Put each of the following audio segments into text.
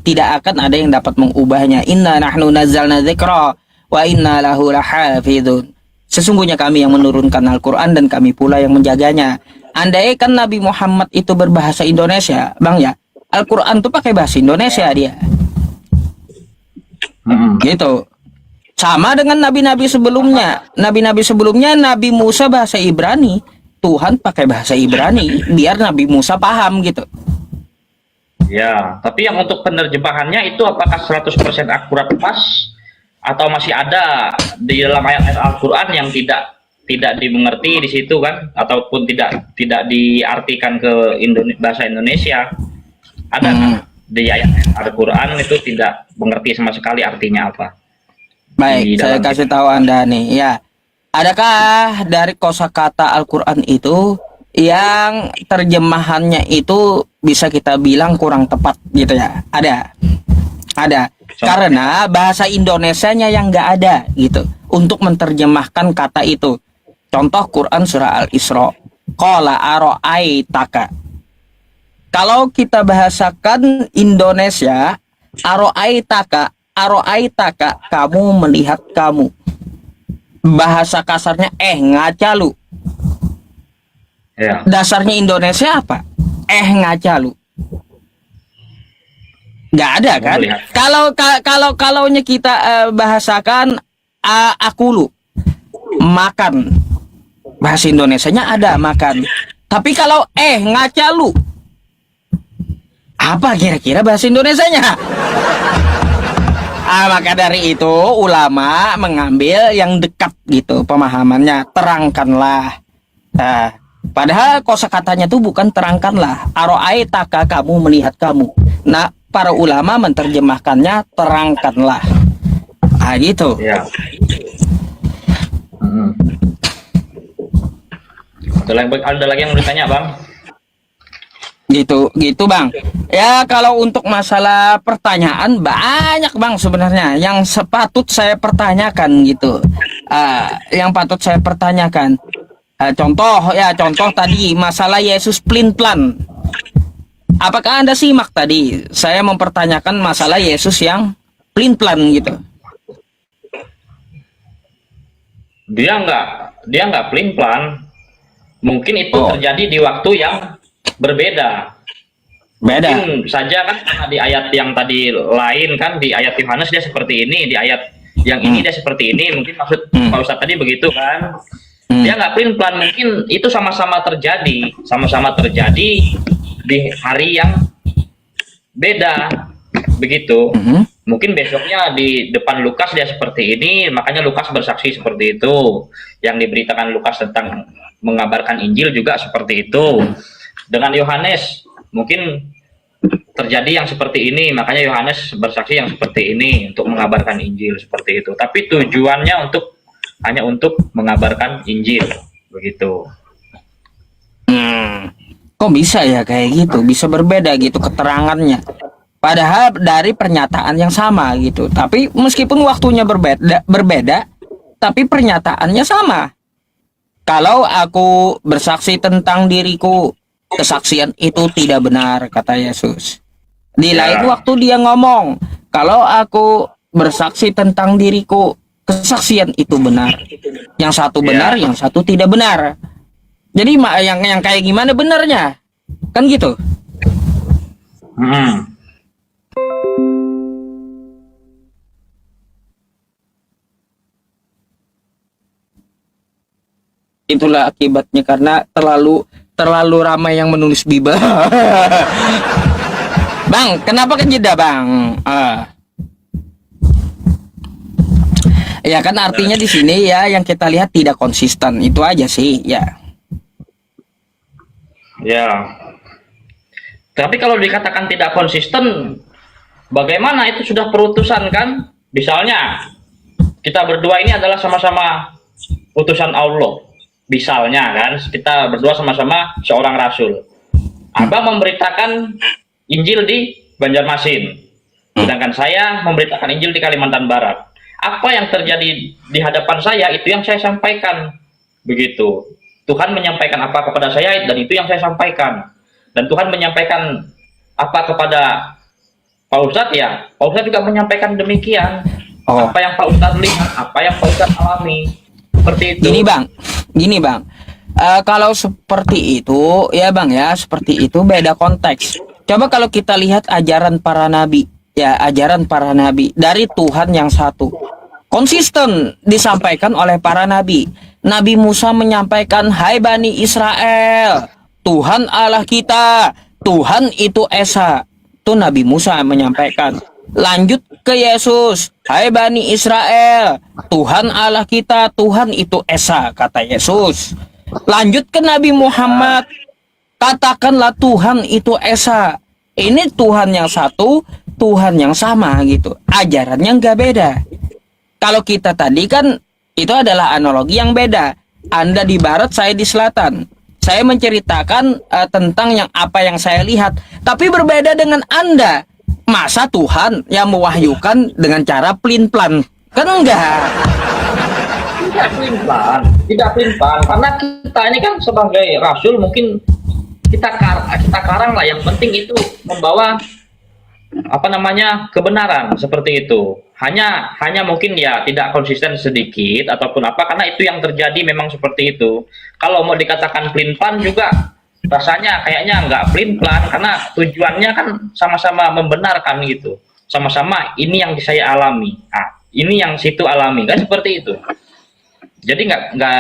tidak akan ada yang dapat mengubahnya. Inna nahnu nazzalna dzikra wa inna lahu lahafizun. Sesungguhnya kami yang menurunkan Al-Quran dan kami pula yang menjaganya. Andai kan Nabi Muhammad itu berbahasa Indonesia, Bang ya, Al-Quran tuh pakai bahasa Indonesia dia. Gitu. Sama dengan nabi-nabi sebelumnya. Nabi-nabi sebelumnya, Nabi Musa bahasa Ibrani, Tuhan pakai bahasa Ibrani biar Nabi Musa paham gitu. Ya, tapi yang untuk penerjemahannya itu apakah 100% akurat pas atau masih ada di dalam ayat-ayat Al-Qur'an yang tidak dimengerti di situ kan, ataupun tidak diartikan ke bahasa Indonesia? Ada kan di ayat Al-Qur'an itu tidak mengerti sama sekali artinya apa? Baik, saya kasih tahu Anda nih ya. Adakah dari kosakata Al-Qur'an itu yang terjemahannya itu bisa kita bilang kurang tepat gitu ya? Ada. Karena bahasa Indonesianya yang nggak ada gitu untuk menerjemahkan kata itu. Contoh Quran surah Al-Isra. Qala aro'aitaka. Kalau kita bahasakan Indonesia, aro'aitaka, kamu melihat kamu. Bahasa kasarnya ngaca lu. Ya. Dasarnya Indonesia apa? Ngaca lu. Nggak ada kan? Kalau kita bahasakan aku lu, makan. Bahasa Indonesianya ada makan. Tapi kalau ngaca lu, apa kira-kira bahasa Indonesianya? Maka dari itu ulama mengambil yang dekat gitu pemahamannya. Terangkanlah. Padahal kosakatanya tuh bukan terangkanlah. Aro'aitaka, kamu melihat kamu. Nah, para ulama menerjemahkannya terangkanlah. Gitu. Ya. Ada lagi yang mau ditanya, Bang? Gitu Bang. Ya, kalau untuk masalah pertanyaan banyak Bang sebenarnya yang sepatut saya pertanyakan gitu. Yang patut saya pertanyakan. Contoh tadi masalah Yesus pelin-pelan. Apakah Anda simak tadi saya mempertanyakan masalah Yesus yang pelin-pelan gitu? Dia nggak pelin-pelan. Mungkin itu terjadi di waktu yang berbeda. Mungkin saja kan karena di ayat yang tadi lain kan, di ayat Yohanes dia seperti ini, di ayat yang ini dia seperti ini. Mungkin maksud Pak Ustadz tadi begitu kan? Dia nggak pelin-pelan, mungkin itu sama-sama terjadi di hari yang beda begitu. Mungkin besoknya di depan Lukas dia seperti ini, makanya Lukas bersaksi seperti itu. Yang diberitakan Lukas tentang mengabarkan Injil juga seperti itu. Dengan Yohanes mungkin terjadi yang seperti ini, makanya Yohanes bersaksi yang seperti ini untuk mengabarkan Injil seperti itu. Tapi tujuannya hanya untuk mengabarkan Injil begitu. Kok bisa ya kayak gitu? Bisa berbeda gitu keterangannya. Padahal dari pernyataan yang sama gitu. Tapi meskipun waktunya berbeda, tapi pernyataannya sama. Kalau aku bersaksi tentang diriku, kesaksian itu tidak benar, kata Yesus. Di lain waktu dia ngomong, kalau aku bersaksi tentang diriku, kesaksian itu benar. Yang satu benar, yang satu tidak benar. Jadi yang kayak gimana benarnya? Kan gitu. Itulah akibatnya karena terlalu ramai yang menulis Bible. Bang, kenapa kan jeda Bang? Ya kan artinya di sini ya yang kita lihat tidak konsisten, itu aja sih ya. Ya. Tapi kalau dikatakan tidak konsisten, bagaimana itu sudah perutusan kan? Misalnya kita berdua ini adalah sama-sama utusan Allah. Misalnya kan, kita berdua sama-sama seorang rasul. Abang memberitakan Injil di Banjarmasin, sedangkan saya memberitakan Injil di Kalimantan Barat. Apa yang terjadi di hadapan saya itu yang saya sampaikan, begitu. Tuhan menyampaikan apa kepada saya dan itu yang saya sampaikan. Dan Tuhan menyampaikan apa kepada Pak Ustadz ya, Pak Ustadz juga menyampaikan demikian. Oh. Apa yang Pak Ustadz lihat, apa yang Pak Ustadz alami, seperti itu. Gini bang, kalau seperti itu ya bang ya, seperti itu beda konteks. Coba kalau kita lihat ajaran para nabi, ya ajaran para nabi dari Tuhan yang satu, konsisten disampaikan oleh para nabi. Nabi Musa menyampaikan, hai Bani Israel, Tuhan Allah kita, Tuhan itu Esa. Itu Nabi Musa menyampaikan. Lanjut ke Yesus, hai Bani Israel, Tuhan Allah kita, Tuhan itu Esa, kata Yesus. Lanjut ke Nabi Muhammad, katakanlah Tuhan itu Esa. Ini Tuhan yang satu, Tuhan yang sama gitu. Ajarannya nggak beda. Kalau kita tadi kan itu adalah analogi yang beda. Anda di barat, saya di selatan. Saya menceritakan tentang apa yang saya lihat, tapi berbeda dengan Anda. Masa Tuhan yang mewahyukan dengan cara plin-plan? Kan enggak. Tidak plin-plan, karena kita ini kan sebagai rasul mungkin kita karang lah. Yang penting itu membawa kebenaran seperti itu. Hanya mungkin ya tidak konsisten sedikit ataupun apa, karena itu yang terjadi memang seperti itu. Kalau mau dikatakan plin-plan juga rasanya kayaknya nggak plin-plan, karena tujuannya kan sama-sama membenarkan gitu. Sama-sama ini yang saya alami, ini yang situ alami, kan seperti itu. Jadi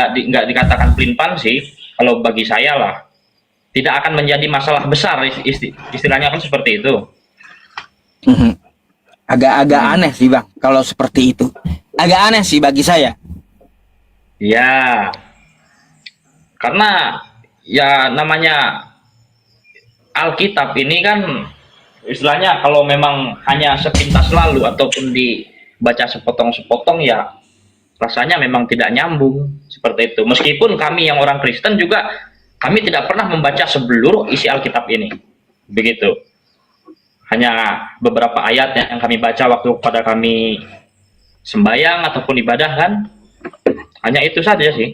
nggak dikatakan plin-plan sih, kalau bagi saya lah. Tidak akan menjadi masalah besar, istilahnya kan seperti itu. Agak aneh sih bang, kalau seperti itu. Agak aneh sih bagi saya. Ya, karena ya namanya Alkitab ini kan istilahnya kalau memang hanya sepintas lalu ataupun dibaca sepotong-sepotong ya rasanya memang tidak nyambung seperti itu. Meskipun kami yang orang Kristen juga kami tidak pernah membaca seluruh isi Alkitab ini. Begitu. Hanya beberapa ayat yang kami baca waktu pada kami sembahyang ataupun ibadah kan. Hanya itu saja sih.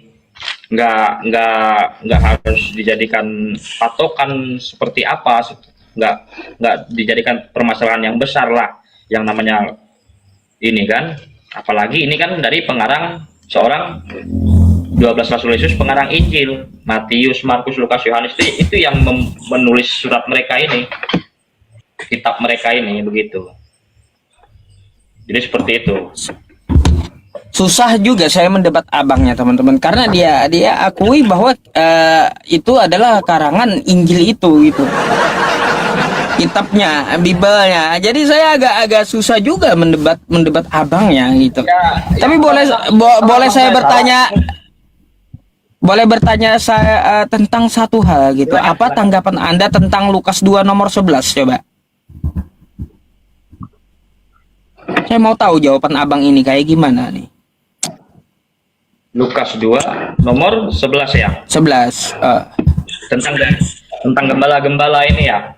Nggak harus dijadikan patokan seperti apa. Nggak dijadikan permasalahan yang besar lah. Yang namanya ini kan. Apalagi ini kan dari pengarang seorang 12 Rasul Yesus, pengarang Injil. Matius, Markus, Lukas, Yohanes itu yang menulis surat mereka ini. Kitab mereka ini begitu. Jadi seperti itu. Susah juga saya mendebat abangnya teman-teman, karena dia akui bahwa itu adalah karangan Injil itu gitu. Kitabnya, Bibelnya. Jadi saya agak susah juga mendebat abangnya gitu. Ya, tapi boleh saya bertanya, saya tentang satu hal gitu. Apa tanggapan Anda tentang Lukas 2 nomor 11 coba? Saya mau tahu jawaban abang ini kayak gimana nih. Lukas 2 nomor 11 ya. 11. Tentang gembala-gembala ini ya.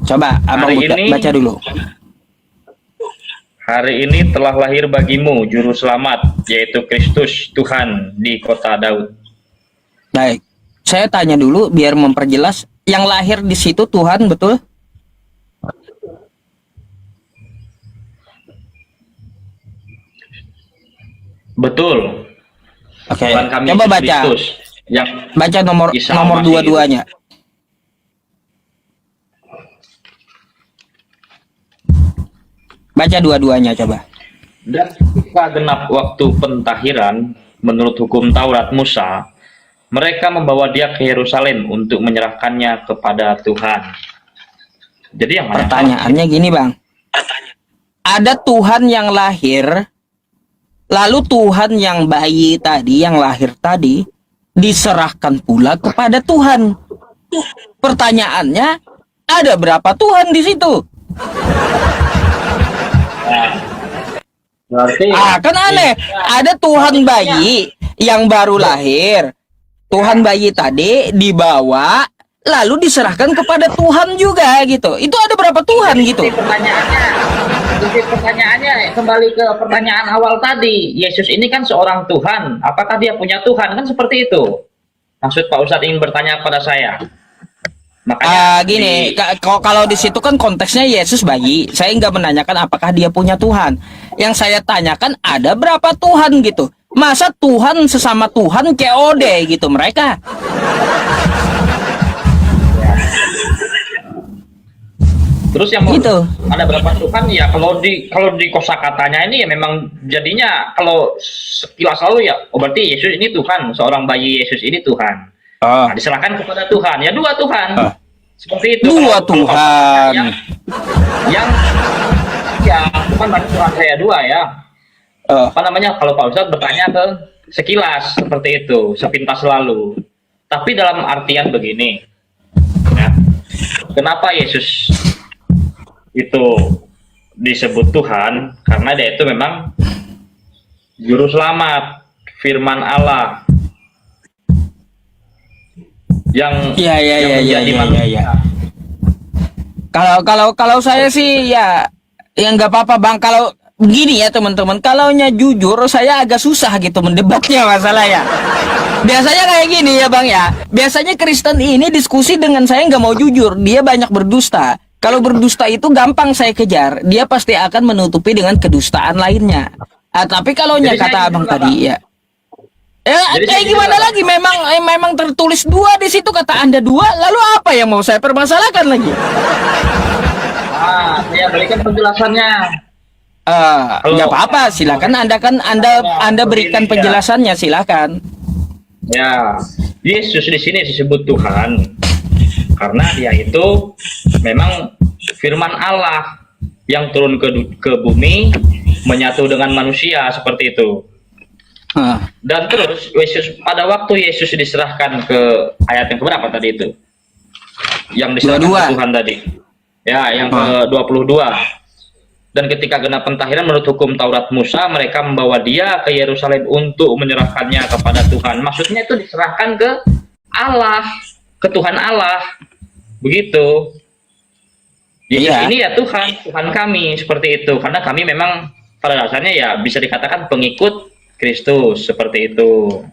Coba abang baca dulu. Hari ini telah lahir bagimu juru selamat, yaitu Kristus Tuhan di kota Daud. Baik. Saya tanya dulu biar memperjelas, yang lahir di situ Tuhan betul? Betul. Oke. Coba baca. Yang baca nomor dua-duanya. Baca dua-duanya coba. Dan ketika genap waktu pentahiran menurut hukum Taurat Musa, mereka membawa dia ke Yerusalem untuk menyerahkannya kepada Tuhan. Jadi yang pertanyaannya gini bang, ada Tuhan yang lahir, lalu Tuhan yang bayi tadi, yang lahir tadi, diserahkan pula kepada Tuhan. Pertanyaannya, ada berapa Tuhan di situ? Berarti, kan aneh. Ada Tuhan bayi yang baru lahir. Tuhan bayi tadi dibawa, lalu diserahkan kepada Tuhan juga gitu. Itu ada berapa Tuhan gitu? Pertanyaannya kembali ke pertanyaan awal tadi. Yesus ini kan seorang Tuhan. Apakah dia punya Tuhan? Kan seperti itu. Maksud Pak Ustadz ingin bertanya kepada saya. Makanya Gini, kalau di situ kan konteksnya Yesus bayi. Saya nggak menanyakan apakah dia punya Tuhan. Yang saya tanyakan ada berapa Tuhan gitu. Masa Tuhan sesama Tuhan COD gitu mereka? terus yang mau Gitu. ada berapa Tuhan ya, kalau di kosakatanya ini ya memang jadinya kalau sekilas lalu ya, oh berarti Yesus ini Tuhan, seorang bayi Yesus ini Tuhan. Oh. Nah, diserahkan kepada Tuhan. Ya dua Tuhan. Seperti itu. Dua Kalau Tuhan. Yang ya bukan berarti Tuhan saya dua ya. Apa namanya, kalau Pak Ustadz bertanya ke sekilas seperti itu, sepintas lalu. Tapi dalam artian begini, ya, kenapa Yesus itu disebut Tuhan? Karena dia itu memang juru selamat, firman Allah yang menjadi manusia. Kalau saya sih ya nggak apa-apa Bang. Kalau begini ya teman-teman, kalaunya jujur saya agak susah gitu mendebatnya masalah ya. Biasanya kayak gini ya Bang ya. Biasanya Kristen ini diskusi dengan saya nggak mau jujur. Dia banyak berdusta. Kalau berdusta itu gampang saya kejar. Dia pasti akan menutupi dengan kedustaan lainnya. Tapi kalau kata Abang tadi ya. Jadi Kayak gimana lagi? Memang tertulis dua di situ, kata Anda dua. Lalu apa yang mau saya permasalahkan lagi? Saya berikan penjelasannya. Nggak apa-apa, silakan Anda berikan penjelasannya, silakan. Ya, Yesus di sini disebut Tuhan karena dia itu memang firman Allah yang turun ke bumi, menyatu dengan manusia seperti itu. Dan terus Yesus, pada waktu Yesus diserahkan ke ayat yang keberapa tadi itu? Yang diserahkan ke Tuhan tadi. Ya, yang ke-22. Dan ketika genap pentahiran menurut hukum Taurat Musa, mereka membawa dia ke Yerusalem untuk menyerahkannya kepada Tuhan. Maksudnya itu diserahkan ke Allah, ke Tuhan Allah. Begitu. Yesus ini ya Tuhan kami, seperti itu. Karena kami memang pada dasarnya ya bisa dikatakan pengikut Kristus, seperti itu.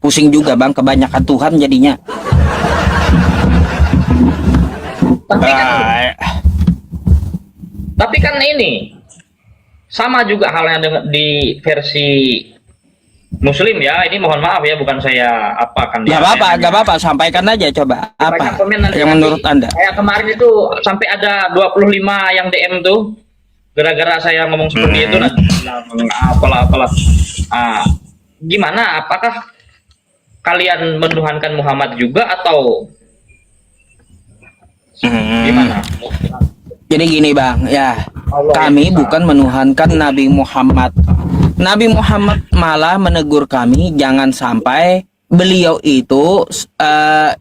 Pusing juga Bang, kebanyakan Tuhan jadinya. Tapi kan ini sama juga halnya dengan di versi Muslim ya. Ini mohon maaf ya, bukan saya apakan. Gak apa-apa, sampaikan aja coba. Apa yang menurut Anda? Kayak kemarin itu sampai ada 25 yang DM tuh. Gara-gara saya ngomong seperti itu, apalah. Gimana? Apakah kalian menuhankan Muhammad juga atau gimana? Jadi gini Bang, ya kami bukan menuhankan Nabi Muhammad. Nabi Muhammad malah menegur kami jangan sampai beliau itu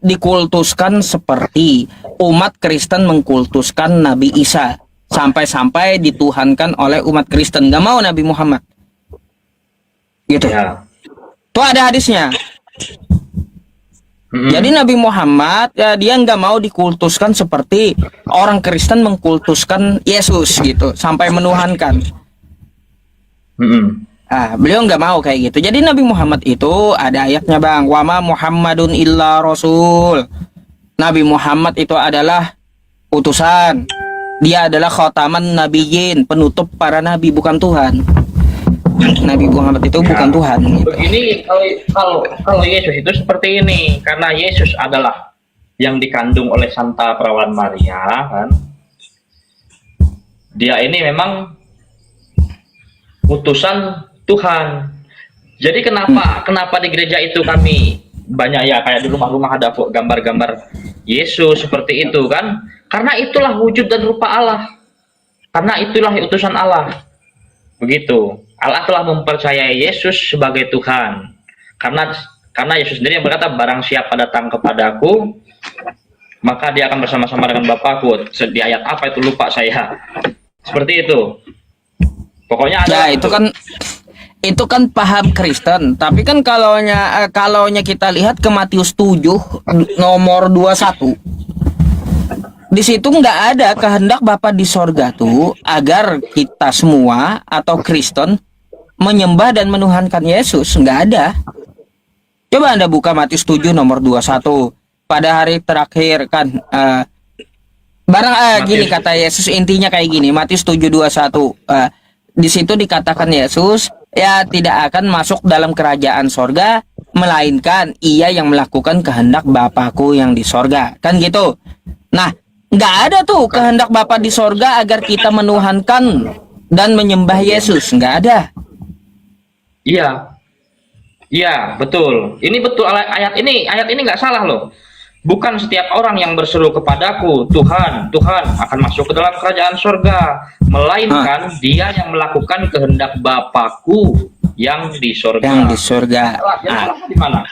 dikultuskan seperti umat Kristen mengkultuskan Nabi Isa. Sampai-sampai dituhankan oleh umat Kristen. Gak mau Nabi Muhammad gitu ya. Tuh ada hadisnya. Jadi Nabi Muhammad ya, dia nggak mau dikultuskan seperti orang Kristen mengkultuskan Yesus gitu, sampai menuhankan. Beliau nggak mau kayak gitu. Jadi Nabi Muhammad itu ada ayatnya Bang, wama Muhammadun illa rasul. Nabi Muhammad itu adalah utusan. Dia adalah khataman nabiyyin, penutup para nabi, bukan Tuhan. Nabi Muhammad itu bukan Tuhan. Gitu. Begini, kalau Yesus itu seperti ini, karena Yesus adalah yang dikandung oleh Santa Perawan Maria, kan? Dia ini memang utusan Tuhan. Jadi kenapa di gereja itu kami banyak ya kayak di rumah-rumah ada gambar-gambar Yesus seperti itu kan? Karena itulah wujud dan rupa Allah. Karena itulah utusan Allah. Begitu. Allah telah mempercayai Yesus sebagai Tuhan. Karena Yesus sendiri yang berkata, barang siapa datang kepadaku, maka dia akan bersama-sama dengan Bapakku. Di ayat apa itu lupa saya. Seperti itu. Pokoknya ada. Ya, itu kan paham Kristen. Tapi kan kalaunya kita lihat ke Matius 7 nomor 21. Di situ nggak ada kehendak Bapa di sorga tuh agar kita semua atau Kristen menyembah dan menuhankan Yesus. Nggak ada. Coba Anda buka Matius 7 nomor 21. pada hari terakhir kan gini kata Yesus, intinya kayak gini, Matius 7:21. Di situ dikatakan Yesus ya tidak akan masuk dalam kerajaan sorga, melainkan ia yang melakukan kehendak Bapakku yang di sorga, kan gitu. Nah, nggak ada tuh kehendak Bapa di sorga agar kita menuhankan dan menyembah Yesus, nggak ada. Iya, iya, betul. Ini betul, ayat ini nggak salah loh. Bukan setiap orang yang berseru kepadaku, Tuhan, Tuhan, akan masuk ke dalam kerajaan surga, melainkan dia yang melakukan kehendak Bapakku yang di surga. Yang di surga. Di mana?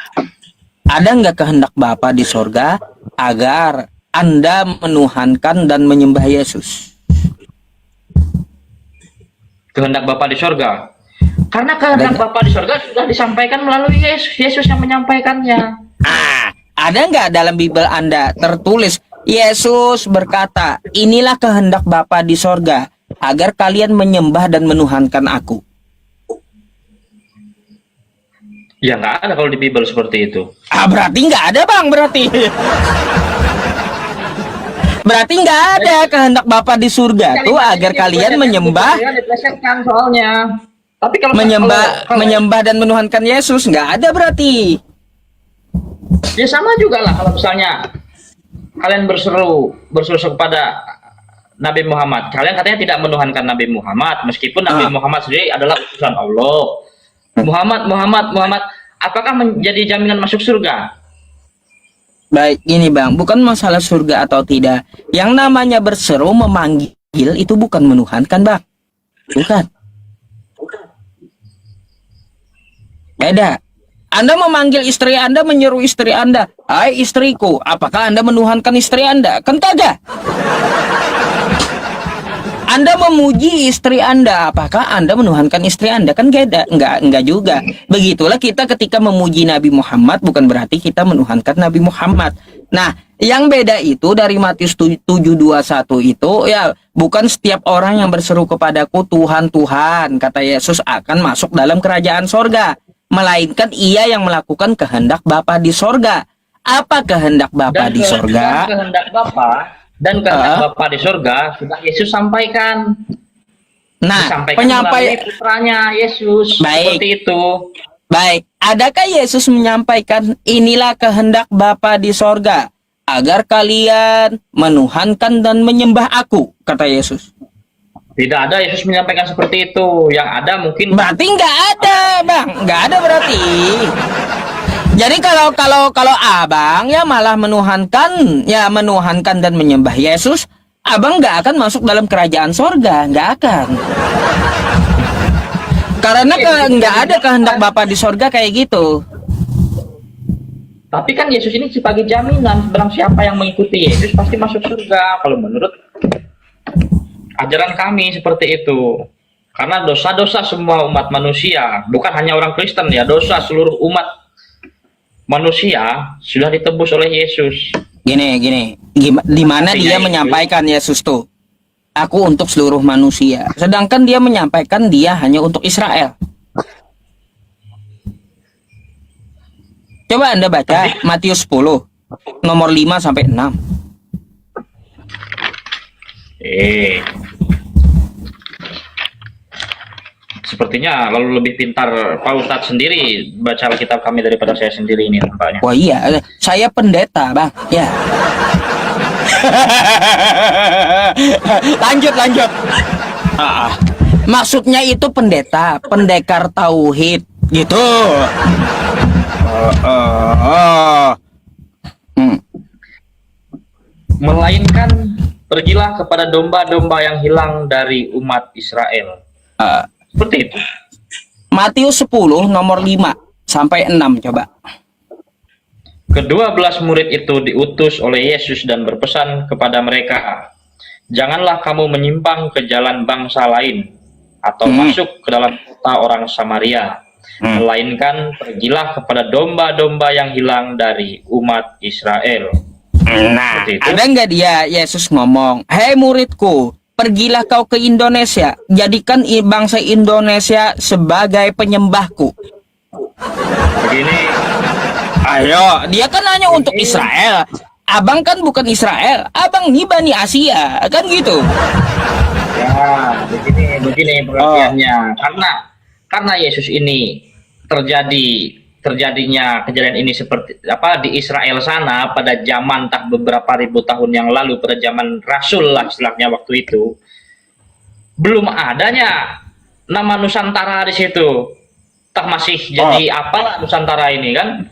Ada nggak kehendak Bapa di surga agar Anda menuhankan dan menyembah Yesus? Kehendak Bapa di surga. Karena kehendak Bapa di surga sudah disampaikan melalui Yesus yang menyampaikannya. Ada nggak dalam Bible Anda tertulis Yesus berkata, inilah kehendak Bapa di sorga, agar kalian menyembah dan menuhankan aku? Ya nggak ada kalau di Bible seperti itu. Berarti nggak ada bang, berarti. Berarti nggak ada kehendak Bapa di surga tuh agar kalian menyembah, soalnya. Tapi kalau menyembah dan menuhankan Yesus, nggak ada berarti. Ya sama juga lah kalau misalnya kalian berseru kepada Nabi Muhammad, kalian katanya tidak menuhankan Nabi Muhammad, meskipun Nabi Muhammad sendiri adalah utusan Allah. Muhammad, apakah menjadi jaminan masuk surga? Baik, ini bang, bukan masalah surga atau tidak. Yang namanya berseru, memanggil itu bukan menuhankan bang, bukan. Beda. Anda memanggil istri Anda, menyeru istri Anda, hai istriku, apakah Anda menuhankan istri Anda? Kan kagak. Anda memuji istri Anda, apakah Anda menuhankan istri Anda? Kan beda, enggak juga. Begitulah kita ketika memuji Nabi Muhammad, bukan berarti kita menuhankan Nabi Muhammad. Nah, yang beda itu dari Matius 7:21 itu ya, bukan setiap orang yang berseru kepadaku Tuhan, Tuhan, kata Yesus, akan masuk dalam kerajaan sorga, melainkan ia yang melakukan kehendak Bapa di sorga. Apa kehendak Bapa di sorga? Kehendak Bapa dan kehendak Bapa di sorga sudah Yesus sampaikan. Nah, penyampaian putranya Yesus. Baik. Seperti itu. Baik, adakah Yesus menyampaikan inilah kehendak Bapa di sorga, agar kalian menuhankan dan menyembah aku, kata Yesus? Tidak ada Yesus menyampaikan seperti itu. Yang ada mungkin. Berarti nggak ada, bang. Nggak ada berarti. Jadi kalau abang ya malah menuhankan dan menyembah Yesus, abang nggak akan masuk dalam kerajaan sorga, nggak akan. Karena nggak ada kehendak Bapa di sorga kayak gitu. Tapi kan Yesus ini sebagai jaminan, barang siapa yang mengikuti Yesus pasti masuk surga. Kalau menurut ajaran kami seperti itu. Karena dosa-dosa semua umat manusia, bukan hanya orang Kristen ya, dosa seluruh umat manusia sudah ditebus oleh Yesus. Gini, di mana dia menyampaikan Yesus tuh, aku untuk seluruh manusia, sedangkan dia menyampaikan dia hanya untuk Israel. Coba Anda baca Matius 10 nomor 5 sampai 6. Sepertinya lalu lebih pintar Pak Ustadz sendiri baca Alkitab kami daripada saya sendiri ini tampaknya. Wah iya, saya pendeta bang. Ya. lanjut. Maksudnya itu pendeta, pendekar tauhid, gitu. Melainkan pergilah kepada domba-domba yang hilang dari umat Israel. Seperti itu. Matius 10 nomor 5 sampai 6 coba. Kedua belas murid itu diutus oleh Yesus dan berpesan kepada mereka, janganlah kamu menyimpang ke jalan bangsa lain atau masuk ke dalam kota orang Samaria, melainkan pergilah kepada domba-domba yang hilang dari umat Israel. Nah, ada nggak dia Yesus ngomong, hei muridku, pergilah kau ke Indonesia, jadikan bangsa Indonesia sebagai penyembahku. Ayo, dia kan hanya untuk Israel. Abang kan bukan Israel, abang nih Bani Asia, kan gitu. Ya, begini pengertiannya. Karena Yesus ini terjadinya kejadian ini seperti apa di Israel sana pada zaman tak beberapa ribu tahun yang lalu, pada zaman Rasul lah istilahnya waktu itu, belum adanya nama Nusantara di situ. Tak masih jadi apalah Nusantara ini kan?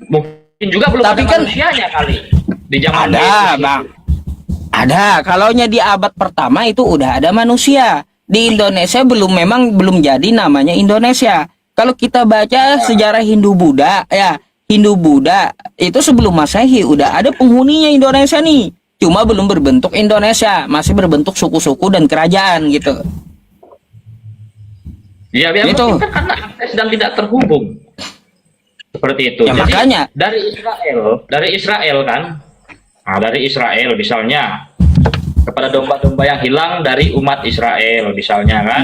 Mungkin juga belum Tapi ada kan manusianya kali di zaman ada, Yesus Bang. itu. Ada. Kalaunya di abad pertama itu udah ada manusia. Di Indonesia memang belum jadi namanya Indonesia. Kalau kita baca sejarah Hindu-Buddha, ya, Hindu-Buddha itu sebelum Masehi udah ada penghuninya Indonesia nih. Cuma belum berbentuk Indonesia, masih berbentuk suku-suku dan kerajaan gitu. Ya, biar Gitu. mungkin kan karena akses dan tidak terhubung. Seperti itu. Ya, Jadi makanya. dari Israel kan. Nah, dari Israel misalnya kepada domba-domba yang hilang dari umat Israel misalnya kan.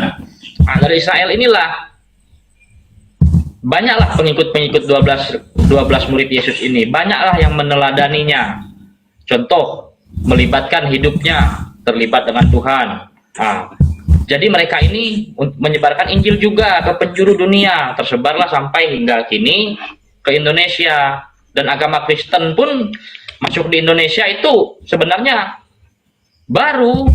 Nah, dari Israel inilah banyaklah pengikut-pengikut 12 murid Yesus ini, banyaklah yang meneladaninya. Contoh, melibatkan hidupnya terlibat dengan Tuhan. Nah, jadi mereka ini menyebarkan Injil juga ke penjuru dunia, tersebarlah sampai hingga kini ke Indonesia, dan agama Kristen pun masuk di Indonesia itu sebenarnya baru,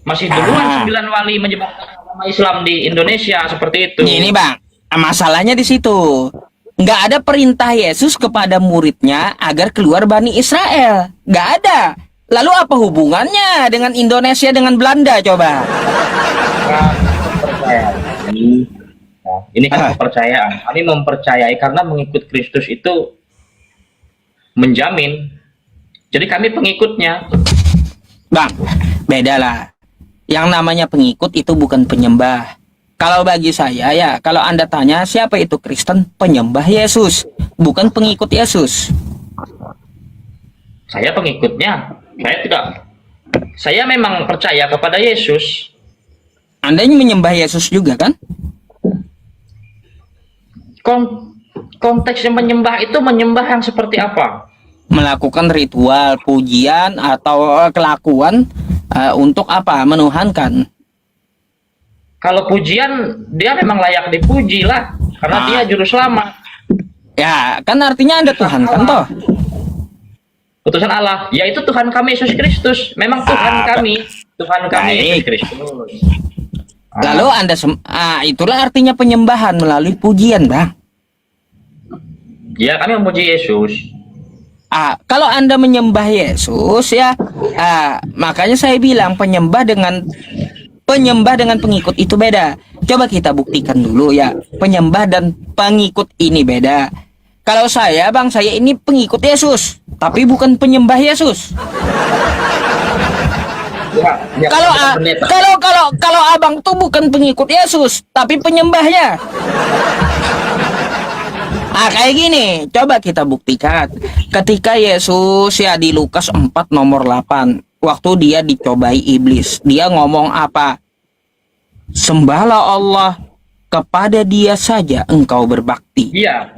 masih duluan 9 wali menyebarkan agama Islam di Indonesia seperti itu. Ini Bang, masalahnya di situ. Nggak ada perintah Yesus kepada muridnya agar keluar Bani Israel. Nggak ada. Lalu apa hubungannya dengan Indonesia dengan Belanda coba? Nah, ini kan kepercayaan. Kami mempercayai karena mengikut Kristus itu menjamin. Jadi kami pengikutnya. Bang, beda lah. Yang namanya pengikut itu bukan penyembah. Kalau bagi saya ya, kalau Anda tanya siapa itu Kristen, penyembah Yesus, bukan pengikut Yesus. Saya pengikutnya. Saya memang percaya kepada Yesus. Anda menyembah Yesus juga kan? Konteksnya menyembah itu menyembah yang seperti apa? Melakukan ritual, pujian, atau kelakuan untuk apa? Menuhankan. Kalau pujian, dia memang layak dipuji lah. Karena dia juru selamat. Ya, kan artinya Anda Tuhan kan toh? Utusan Allah, yaitu Tuhan kami Yesus Kristus. Memang Tuhan kami. Tuhan kami Yesus Kristus. Lalu Anda itulah artinya penyembahan melalui pujian, Bang. Ya, kami memuji Yesus. Kalau Anda menyembah Yesus ya, makanya saya bilang penyembah dengan pengikut itu beda. Coba kita buktikan dulu ya, penyembah dan pengikut ini beda. Kalau saya, Bang, saya ini pengikut Yesus, tapi bukan penyembah Yesus. Kalau Abang tuh bukan pengikut Yesus, tapi penyembahnya. Kayak gini, coba kita buktikan. Ketika Yesus ya di Lukas 4 nomor 8, waktu dia dicobai iblis, dia ngomong apa? Sembahlah Allah, kepada dia saja engkau berbakti. Iya.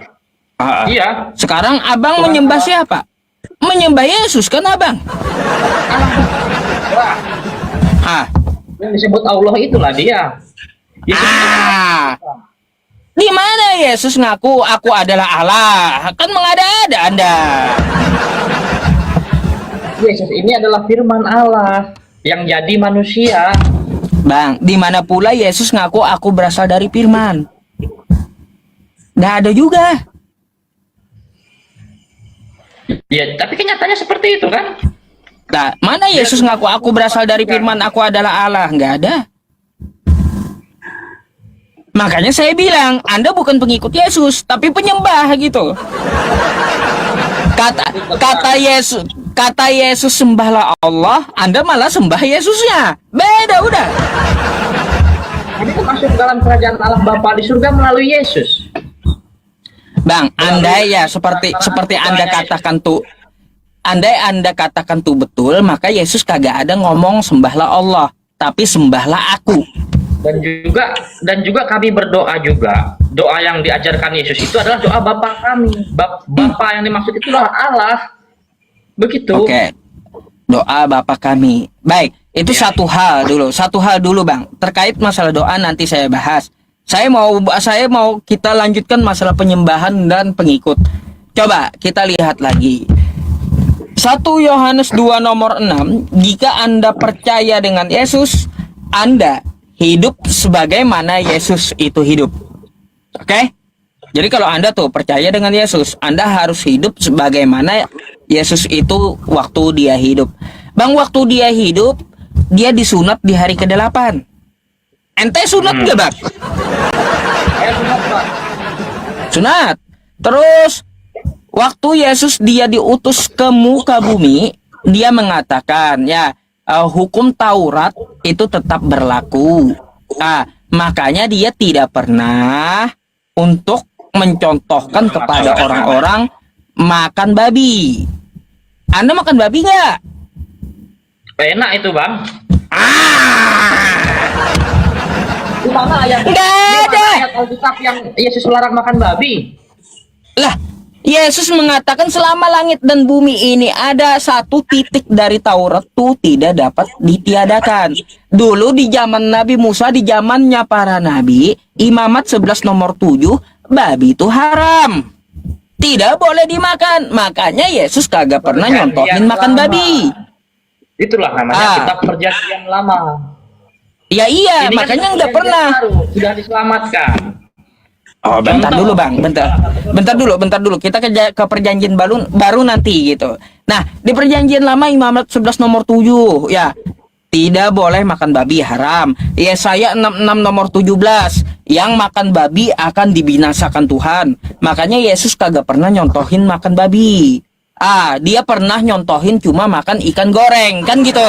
Iya. Sekarang Abang menyembah siapa? Menyembah Yesus kan Abang? Yang disebut Allah itulah dia. Di mana Yesus ngaku aku adalah Allah? Kan mengada-ada Anda. Yesus ini adalah firman Allah yang jadi manusia. Bang, di mana pula Yesus ngaku aku berasal dari firman? Nggak ada juga. Ya, tapi kenyataannya seperti itu kan? Nah, mana Yesus ngaku aku berasal dari firman, aku adalah Allah? Nggak ada. Makanya saya bilang, Anda bukan pengikut Yesus, tapi penyembah gitu. Kata Yesus sembahlah Allah, Anda malah sembah Yesusnya. Beda udah. Jadi itu masuk dalam kerajaan Allah Bapa di surga melalui Yesus. Bang, andai ya seperti Anda katakan tuh, andai Anda katakan tuh betul, maka Yesus kagak ada ngomong sembahlah Allah, tapi sembahlah aku. Dan juga kami berdoa juga doa yang diajarkan Yesus itu adalah doa Bapa kami. Bapa yang dimaksud itulah Allah. Begitu. Oke. Doa Bapa kami. Baik, itu Ya. Satu hal dulu, Bang. Terkait masalah doa nanti saya bahas. Saya mau kita lanjutkan masalah penyembahan dan pengikut. Coba kita lihat lagi. 1 Yohanes 2 nomor 6, jika Anda percaya dengan Yesus, Anda hidup sebagaimana Yesus itu hidup. Oke? Jadi kalau Anda tuh percaya dengan Yesus, Anda harus hidup sebagaimana Yesus itu waktu dia hidup. Bang, waktu dia hidup, dia disunat di hari ke-8. Ente sunat gak, Bang? Saya sunat, Pak. Sunat. Terus waktu Yesus dia diutus ke muka bumi, dia mengatakan ya hukum Taurat itu tetap berlaku. Makanya dia tidak pernah untuk mencontohkan kepada orang-orang makan babi. Anda makan babi nggak? Enak itu, Bang. Ah, Di mana ayat? nggak Di mana ada. ayat Alkitab yang Yesus melarang makan babi? Lah, Yesus mengatakan selama langit dan bumi ini ada satu titik dari Taurat tuh tidak dapat ditiadakan. Dulu di zaman Nabi Musa, di zamannya para nabi, Imamat 11 nomor 7, babi itu haram. Tidak boleh dimakan. Makanya Yesus kagak pernah Perjanjian nyontohin makan lama. babi. Itulah namanya Ah. kitab perjanjian lama. Ya iya, Ini kan makanya sudah nggak pernah. baru, sudah diselamatkan. Oh, bentar Contoh. dulu, Bang. Bentar dulu. Kita ke perjanjian baru nanti gitu. Nah, di perjanjian lama Imamat 11 nomor 7 ya. Tidak boleh makan babi, haram. Yesaya 66 nomor 17, yang makan babi akan dibinasakan Tuhan. Makanya Yesus kagak pernah nyontohin makan babi. Dia pernah nyontohin cuma makan ikan goreng, kan gitu.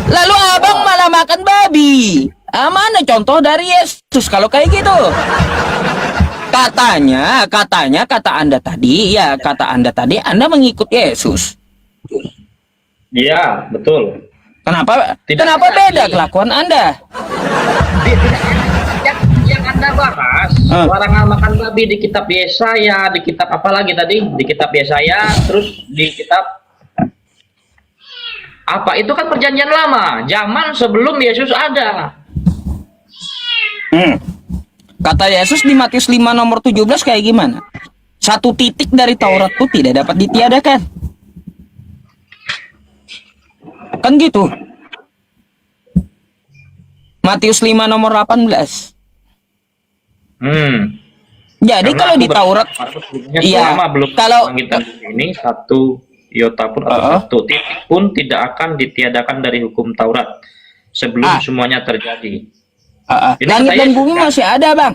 Lalu abang malah makan babi. Mana contoh dari Yesus kalau kayak gitu? Katanya kata Anda tadi, Anda mengikut Yesus. Iya, betul. Kenapa Tidak beda lagi. kelakuan Anda? Yang Anda bahas, larangan makan babi di kitab Yesaya, di kitab apa lagi tadi? Di kitab Yesaya, terus di kitab apa? Itu kan perjanjian lama, zaman sebelum Yesus ada. Kata Yesus di Matius 5 nomor 17 kayak gimana? Satu titik dari Taurat itu tidak dapat ditiadakan. Kan gitu. Matius 5 nomor 18. Jadi Karena kalau aku di Taurat, iya, selama belum kalau langit dan bumi ini satu iota pun atau satu titik pun tidak akan ditiadakan dari hukum Taurat sebelum semuanya terjadi. Ini langit kata dan Yesus, bumi kan? masih ada, Bang.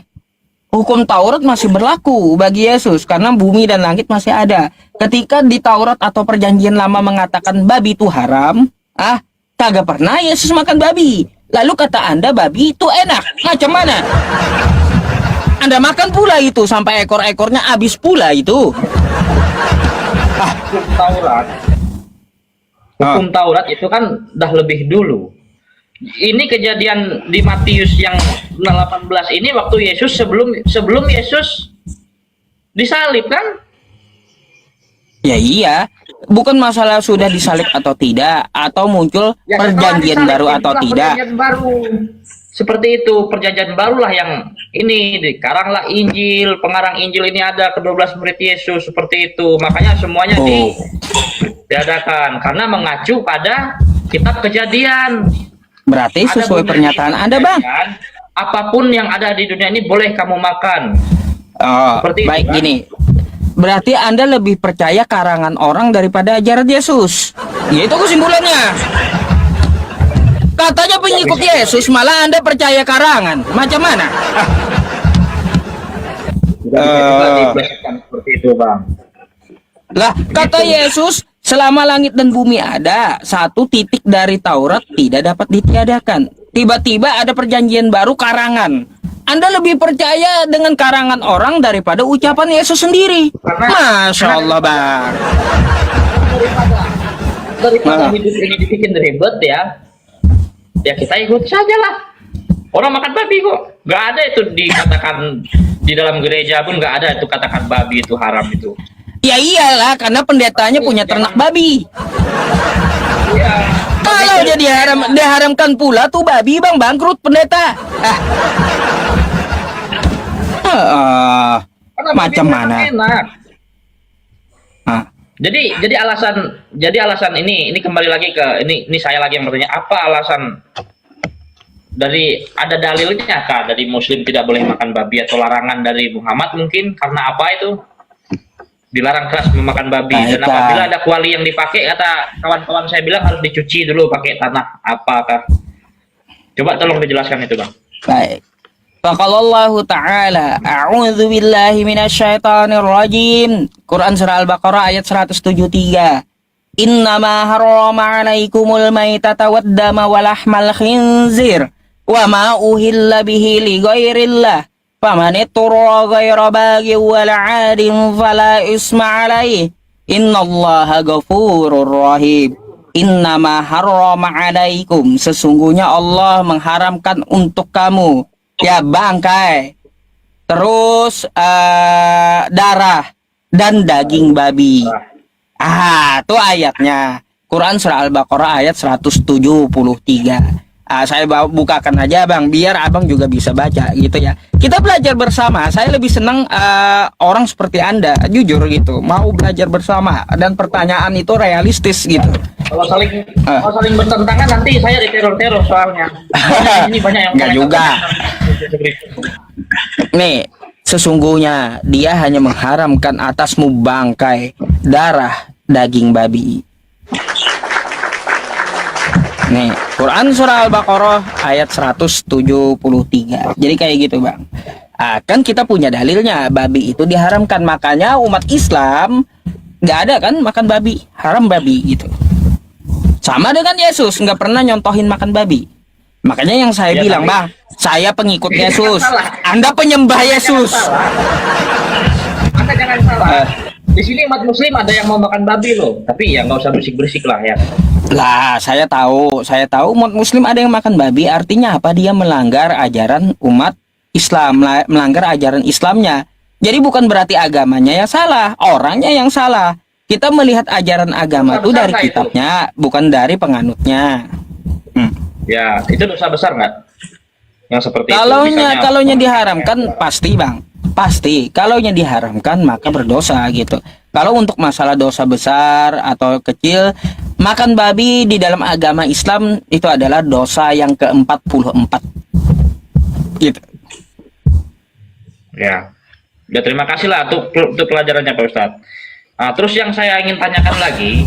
Hukum Taurat masih berlaku bagi Yesus karena bumi dan langit masih ada. Ketika di Taurat atau perjanjian lama mengatakan babi itu haram, kagak pernah Yesus makan babi. Lalu kata Anda babi itu enak. Macam mana? Anda makan pula itu sampai ekor-ekornya habis pula itu. Hukum Taurat. Hukum Taurat itu kan dah lebih dulu. Ini kejadian di Matius yang 18 ini waktu Yesus sebelum Yesus disalib kan? Ya iya, bukan masalah sudah disalib atau tidak, atau muncul Ya, perjanjian setelah baru disalib, atau itulah tidak. Perjanjian baru. Seperti itu, perjanjian barulah yang ini dikaranglah Injil, pengarang Injil ini ada ke-12 murid Yesus seperti itu. Makanya semuanya diadakan karena mengacu pada kitab Kejadian. Berarti sesuai pernyataan Anda, Bang. Apapun yang ada di dunia ini boleh kamu makan. Seperti Baik itu, kan? gini. Berarti Anda lebih percaya karangan orang daripada ajaran Yesus. Ya itu kesimpulannya. Katanya pengikut Yesus, malah Anda percaya karangan. Macam mana? Seperti itu, Bang. Lah, kata Yesus, selama langit dan bumi ada, satu titik dari Taurat tidak dapat ditiadakan. Tiba-tiba ada perjanjian baru karangan. Anda lebih percaya dengan karangan orang daripada ucapan Yesus sendiri. Masya Allah, Bang. Daripada hidup ini dibikin ribet ya kita ikut saja lah. Orang makan babi kok. Nggak ada itu dikatakan di dalam gereja pun nggak ada itu katakan babi itu haram itu. Ya iyalah, karena pendetanya punya ternak babi. Iya. Kalau jadi diharamkan pula tuh babi bang, bangkrut pendeta. Karena babi Macam itu mana? enak. Ah, Jadi alasan ini kembali lagi ke ini saya lagi yang bertanya, apa alasan dari ada dalilnya kah dari Muslim tidak boleh makan babi atau larangan dari Muhammad mungkin karena apa itu dilarang keras memakan babi dan Baiklah. apabila ada kuali yang dipakai kata kawan-kawan saya bilang harus dicuci dulu pakai tanah apakah? Coba tolong dijelaskan itu bang. baik. Faqalallahu ta'ala, a'udzu billahi minasyaitonir rajim. Quran surah Al-Baqarah ayat 173. Innama harrama 'alaikumul maitata wad-dama wa lahmal khinzir wa ma uhilla bihi li ghairillah. Faman ittara ghaira baghin wala 'adin fala isma 'alaihi. Innallaha ghafurur rahim. Innama harrama 'alaikum, sesungguhnya Allah mengharamkan untuk kamu ya bangkai, terus darah dan daging babi. Tuh ayatnya. Quran surah Al-Baqarah ayat 173. Saya bukakan aja bang, biar abang juga bisa baca gitu ya. Kita belajar bersama. Saya lebih senang orang seperti anda, jujur gitu, mau belajar bersama dan pertanyaan itu realistis gitu. Kalau saling bertentangan nanti saya diteror-teror soalnya. Ini banyak yang Enggak juga. Nih, sesungguhnya dia hanya mengharamkan atasmu bangkai, darah, daging babi. Nih, Quran surah Al-Baqarah ayat 173. Jadi kayak gitu, Bang. Kan kita punya dalilnya, babi itu diharamkan. Makanya umat Islam nggak ada kan makan babi, haram babi gitu. Sama dengan Yesus, nggak pernah nyontohin makan babi. Makanya yang saya Ya, bilang, tapi- Bang, saya pengikut Ini Yesus. salah. Anda penyembah Yesus. Anda jangan salah. Di sini umat Muslim ada yang mau makan babi loh, tapi ya nggak usah bersik-bersik lah ya. Lah, saya tahu umat Muslim ada yang makan babi. Artinya apa? Dia melanggar ajaran umat Islam, melanggar ajaran Islamnya. Jadi bukan berarti agamanya yang salah, orangnya yang salah. Kita melihat ajaran agama itu dari Dosa besar nggak itu? kitabnya, bukan dari penganutnya. Ya, itu dosa besar nggak? Yang seperti itu. Misalnya- Kalaunya diharamkan pasti bang, pasti. Kalaunya diharamkan maka berdosa gitu. Kalau untuk masalah dosa besar atau kecil, makan babi di dalam agama Islam itu adalah dosa yang ke-44. Gitu. Ya, ya terima kasih lah untuk pelajarannya Pak Ustadz. Nah, terus yang saya ingin tanyakan lagi,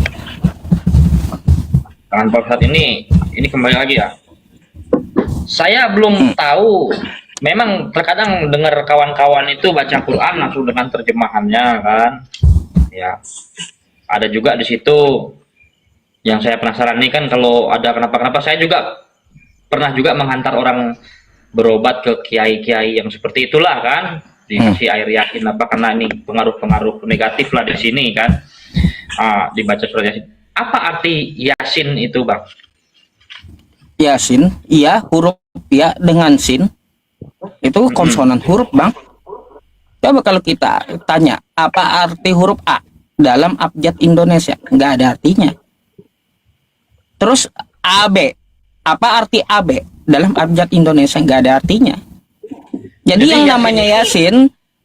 dengan Pak Ustadz ini kembali lagi ya. Saya belum tahu, memang terkadang dengar kawan-kawan itu baca Quran langsung dengan terjemahannya kan, ya. Ada juga di situ yang saya penasaran nih kan kalau ada kenapa-kenapa saya juga pernah juga menghantar orang berobat ke kiai-kiai yang seperti itulah kan, dikasih air yakin apa karena ini pengaruh-pengaruh negatif lah di sini kan. Dibaca surat Yasin. Apa arti Yasin itu, Bang? Yasin, iya huruf ya dengan sin. Itu konsonan huruf, Bang. Coba kalau kita tanya, apa arti huruf A dalam abjad Indonesia? Nggak ada artinya. Terus AB, apa arti AB dalam abjad Indonesia? Nggak ada artinya. Jadi yang Yasin namanya ini- Yasin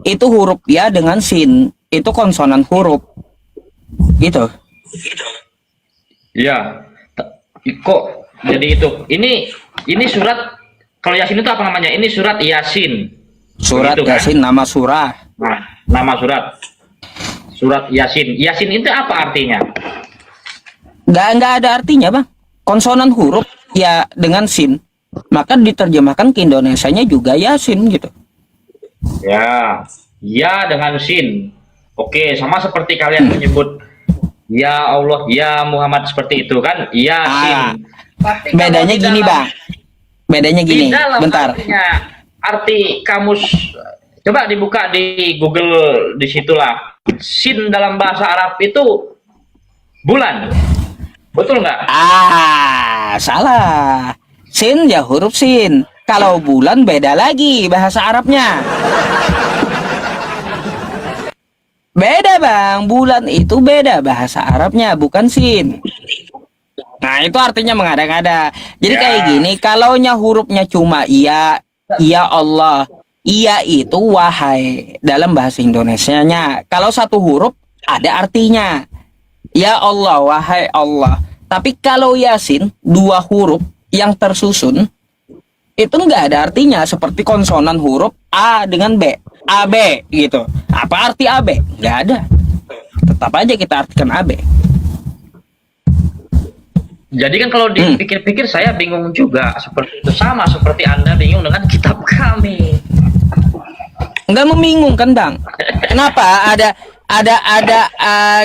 itu huruf ya dengan sin, itu konsonan huruf. Gitu. Iya. Kok jadi itu? Ini surat kalau Yasin itu apa namanya? Ini surat Yasin. Surat Begitu, kan? Yasin nama surah. Nah, nama surat. Surat Yasin. Yasin itu apa artinya? Nggak ada artinya bang, konsonan huruf ya dengan sin, maka diterjemahkan ke Indonesianya juga Yasin gitu. Ya, ya dengan sin. Oke, sama seperti kalian menyebut ya Allah, ya Muhammad seperti itu kan? Yasin. Tapi kalau Bedanya di gini dalam- bang, bedanya di gini, dalam bentar. arti kamus, coba dibuka di Google, disitulah sin dalam bahasa Arab itu bulan, betul nggak? Salah. Sin ya huruf sin, Kalau bulan beda lagi bahasa Arabnya. Beda bang, bulan itu beda bahasa Arabnya, bukan sin. Nah itu artinya mengada-ngada. Jadi Ya. kayak gini, kalaunya hurufnya cuma iya, iya Allah. Iya itu wahai dalam bahasa Indonesianya. Kalau satu huruf ada artinya. Ya Allah, wahai Allah. Tapi kalau Yasin, dua huruf yang tersusun, itu nggak ada artinya. Seperti konsonan huruf A dengan B. AB gitu. Apa arti AB? Nggak ada. Tetap aja kita artikan AB. Jadi kan kalau dipikir-pikir saya bingung juga, seperti itu, sama seperti Anda bingung dengan kitab kami. Nggak membingungkan bang. Kenapa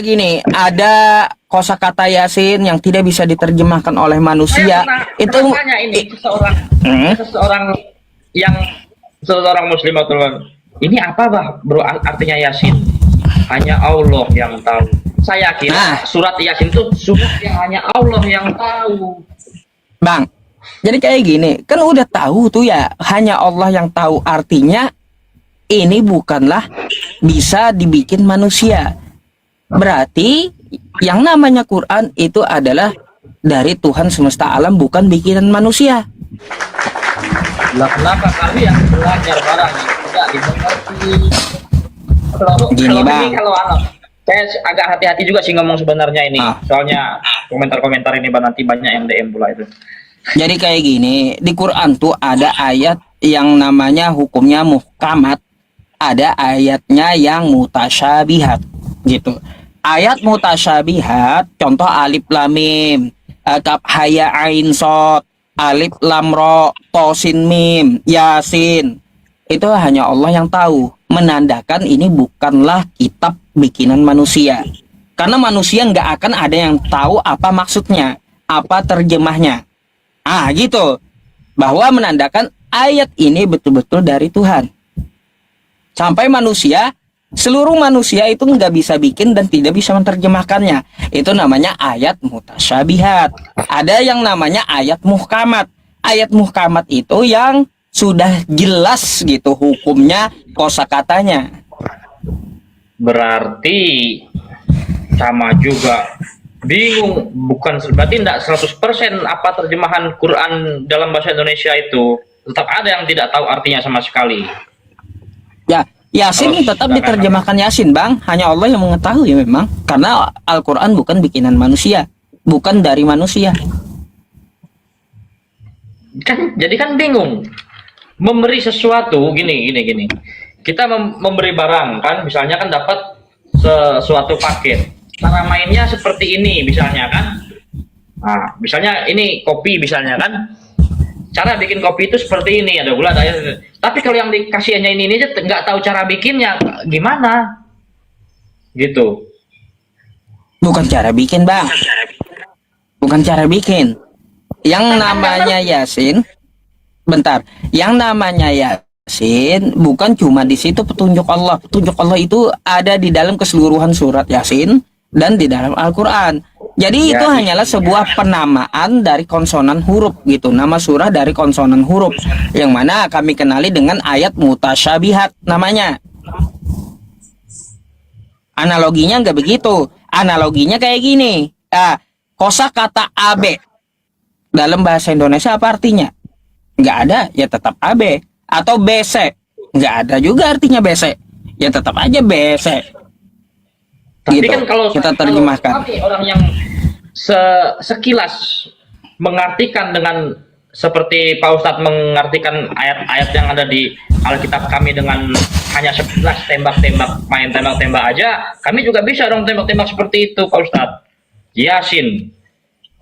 gini, ada kosakata Yasin yang tidak bisa diterjemahkan oleh manusia. Itu tanya ini seseorang muslim atau ini apa bro artinya Yasin? Hanya Allah yang tahu. Saya kira surat Yasin itu surat yang hanya Allah yang tahu. Bang, jadi kayak gini, kan udah tahu tuh ya, hanya Allah yang tahu, artinya ini bukanlah bisa dibikin manusia. Berarti yang namanya Quran itu adalah dari Tuhan semesta alam, bukan bikinan manusia. Kenapa kami yang belajar barang tidak dimengerti? Gini bang, saya agak hati-hati juga sih ngomong sebenarnya ini. Soalnya komentar-komentar ini nanti banyak yang DM pula itu. Jadi kayak gini, di Quran tuh ada ayat yang namanya hukumnya muhkamat, ada ayatnya yang mutasyabihat gitu. Ayat mutasyabihat, contoh alif lam mim, kaf haya ain sod, alif lam ro, to sin mim, yasin. Itu hanya Allah yang tahu, menandakan ini bukanlah kitab bikinan manusia. Karena manusia nggak akan ada yang tahu apa maksudnya, apa terjemahnya. Gitu. Bahwa menandakan ayat ini betul-betul dari Tuhan. Sampai manusia, seluruh manusia itu nggak bisa bikin dan tidak bisa menerjemahkannya. Itu namanya ayat mutasyabihat. Ada yang namanya ayat muhkamat. Ayat muhkamat itu yang sudah jelas gitu hukumnya, kosakatanya. Berarti sama juga bingung, bukan berarti tidak 100% apa terjemahan Quran dalam bahasa Indonesia itu, tetap ada yang tidak tahu artinya sama sekali. Ya, Yasin tetap diterjemahkan Yasin bang, hanya Allah yang mengetahui memang, karena Al-Quran bukan bikinan manusia, bukan dari manusia. Jadi kan bingung memberi sesuatu gini. Kita memberi barang kan, misalnya kan dapat sesuatu paket. Cara mainnya seperti ini misalnya kan. Nah, misalnya ini kopi misalnya kan. Cara bikin kopi itu seperti ini, ada gula, ada air. Tapi kalau yang dikasihnya ini aja nggak tahu cara bikinnya gimana. Gitu. Bukan cara bikin, bang. Bukan cara bikin. Yang namanya Yasin, bentar. Yang namanya Yasin bukan cuma di situ petunjuk Allah. Petunjuk Allah itu ada di dalam keseluruhan surat Yasin dan di dalam Al-Quran. Jadi itu hanyalah sebuah penamaan dari konsonan huruf gitu. Nama surah dari konsonan huruf, yang mana kami kenali dengan ayat mutasyabihat namanya. Analoginya nggak begitu. Analoginya kayak gini. Kosakata AB dalam bahasa Indonesia apa artinya? Nggak ada, ya tetap AB. Atau BC, nggak ada juga artinya BC, ya tetap aja BC. Tapi gitu. kan kalau Kita terjemahkan. Orang yang sekilas mengartikan dengan seperti Pak Ustadz mengartikan ayat-ayat yang ada di Alkitab kami dengan hanya sekilas tembak-tembak, main tembak-tembak aja, kami juga bisa dong tembak-tembak seperti itu Pak Ustadz. Yasin,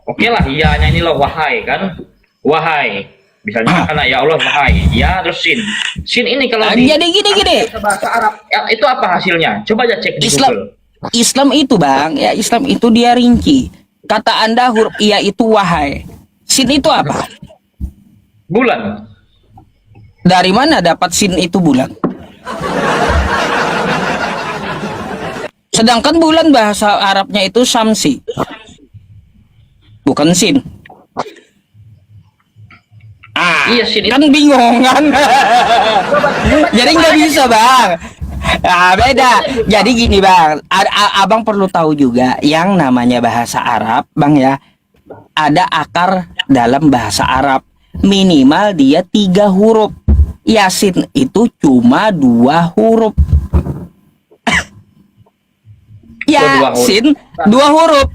oke lah, iyanya ini loh, wahai kan, wahai, misalnya karena ya Allah wahai, ya terus sin ini kalau jadi gini bahasa Arab ya, itu apa hasilnya? Coba aja cek di Google. Islam itu bang, ya Islam itu dia rinci. Kata Anda huruf iya itu wahai, sin itu apa? Bulan. Dari mana dapat sin itu bulan? Sedangkan bulan bahasa Arabnya itu samsi, bukan sin. Iya sih. kan bingung kan. Jadi nggak bisa bang. Ah, beda. Jadi gini bang, abang perlu tahu juga yang namanya bahasa Arab bang ya. Ada akar dalam bahasa Arab. Minimal dia 3 huruf. Yasin itu cuma 2 huruf. Yasin 2 huruf.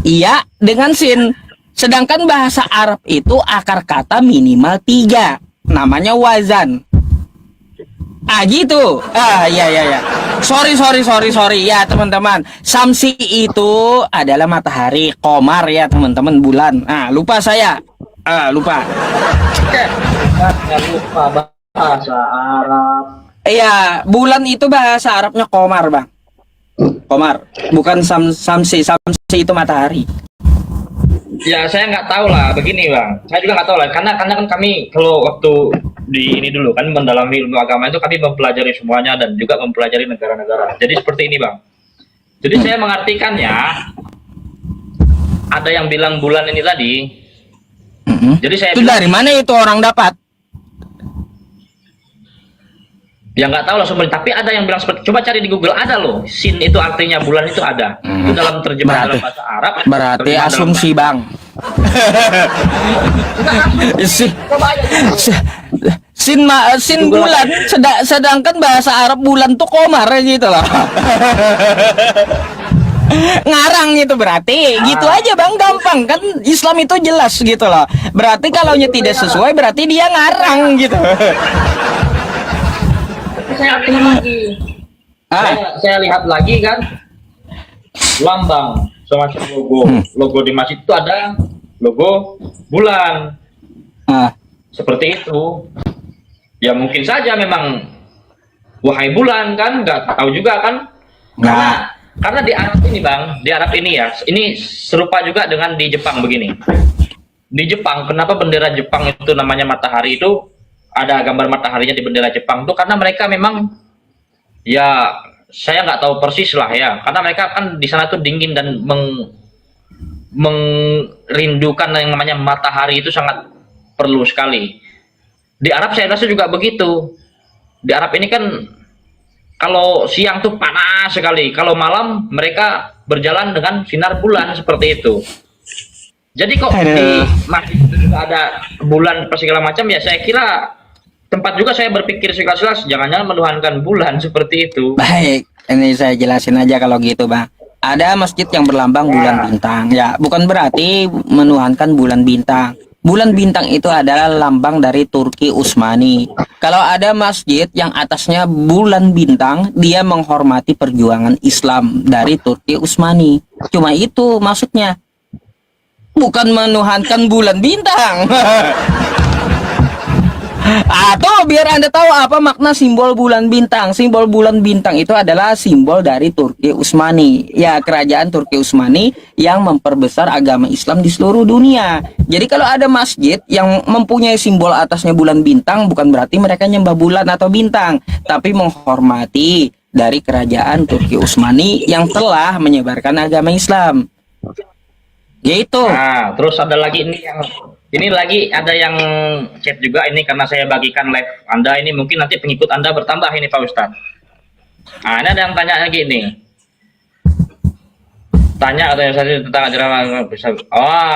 Iya dengan sin. Sedangkan bahasa Arab itu akar kata minimal 3. Namanya wazan. Ah gitu. Ah iya iya ya. Sorry. Ya teman-teman. Samsi itu adalah matahari, komar ya teman-teman, bulan. Ah lupa saya. Lupa. Jangan lupa bahasa Arab. Iya, bulan itu bahasa Arabnya komar, Bang. Komar, bukan samsi. Samsi itu matahari. Ya saya nggak tahu lah, begini bang. Saya juga nggak tahu lah, karena kan kami kalau waktu di ini dulu kan mendalami ilmu agama itu kami mempelajari semuanya dan juga mempelajari negara-negara. Jadi seperti ini bang. Jadi saya mengartikannya, ada yang bilang bulan ini tadi. Jadi saya itu dari mana itu orang dapat? Ya nggak tahu lah sebenarnya, tapi ada yang bilang seperti, coba cari di Google, ada loh, sin itu artinya bulan itu ada. Itu dalam terjemahan dalam bahasa Arab. Berarti asumsi bang. Sin bulan, sedangkan bahasa Arab bulan tuh komar gitu loh. Ngarang gitu berarti gitu aja bang, gampang kan, Islam itu jelas gitu loh. Berarti kalau tidak sesuai berarti dia ngarang gitu. Saya lihat lagi. Saya lihat lagi kan, lambang semacam logo di masjid itu ada logo bulan. Seperti itu. Ya mungkin saja memang wahai bulan kan, nggak tahu juga kan. Karena di Arab ini bang, di Arab ini ya, ini serupa juga dengan di Jepang begini. Di Jepang, kenapa bendera Jepang itu namanya matahari itu? Ada gambar mataharinya di bendera Jepang tuh karena mereka memang, ya saya nggak tahu persis lah ya, karena mereka kan di sana tuh dingin dan merindukan yang namanya matahari itu sangat perlu sekali. Di Arab saya rasa juga begitu. Di Arab ini kan kalau siang tuh panas sekali, kalau malam mereka berjalan dengan sinar bulan seperti itu. Jadi kok di masjid itu juga ada bulan segala macam, ya saya kira tempat juga saya berpikir sekilas-sekilas jangan-jangan menuhankan bulan seperti itu. Baik, ini saya jelasin aja kalau gitu bang. Ada masjid yang berlambang bulan bintang, ya bukan berarti menuhankan bulan bintang. Bulan bintang itu adalah lambang dari Turki Utsmani. Kalau ada masjid yang atasnya bulan bintang, dia menghormati perjuangan Islam dari Turki Utsmani. Cuma itu maksudnya, bukan menuhankan bulan bintang. Atau biar Anda tahu apa makna simbol bulan bintang. Simbol bulan bintang itu adalah simbol dari Turki Utsmani. Ya, kerajaan Turki Utsmani yang memperbesar agama Islam di seluruh dunia. Jadi kalau ada masjid yang mempunyai simbol atasnya bulan bintang, bukan berarti mereka nyembah bulan atau bintang, tapi menghormati dari kerajaan Turki Utsmani yang telah menyebarkan agama Islam. Gitu. Nah, terus ada lagi ini lagi ada yang chat juga ini, karena saya bagikan live Anda ini, mungkin nanti pengikut Anda bertambah ini Pak Ustadz. Nah, ini ada yang tanya lagi nih. Tanya atau yang saya tentang ajaran,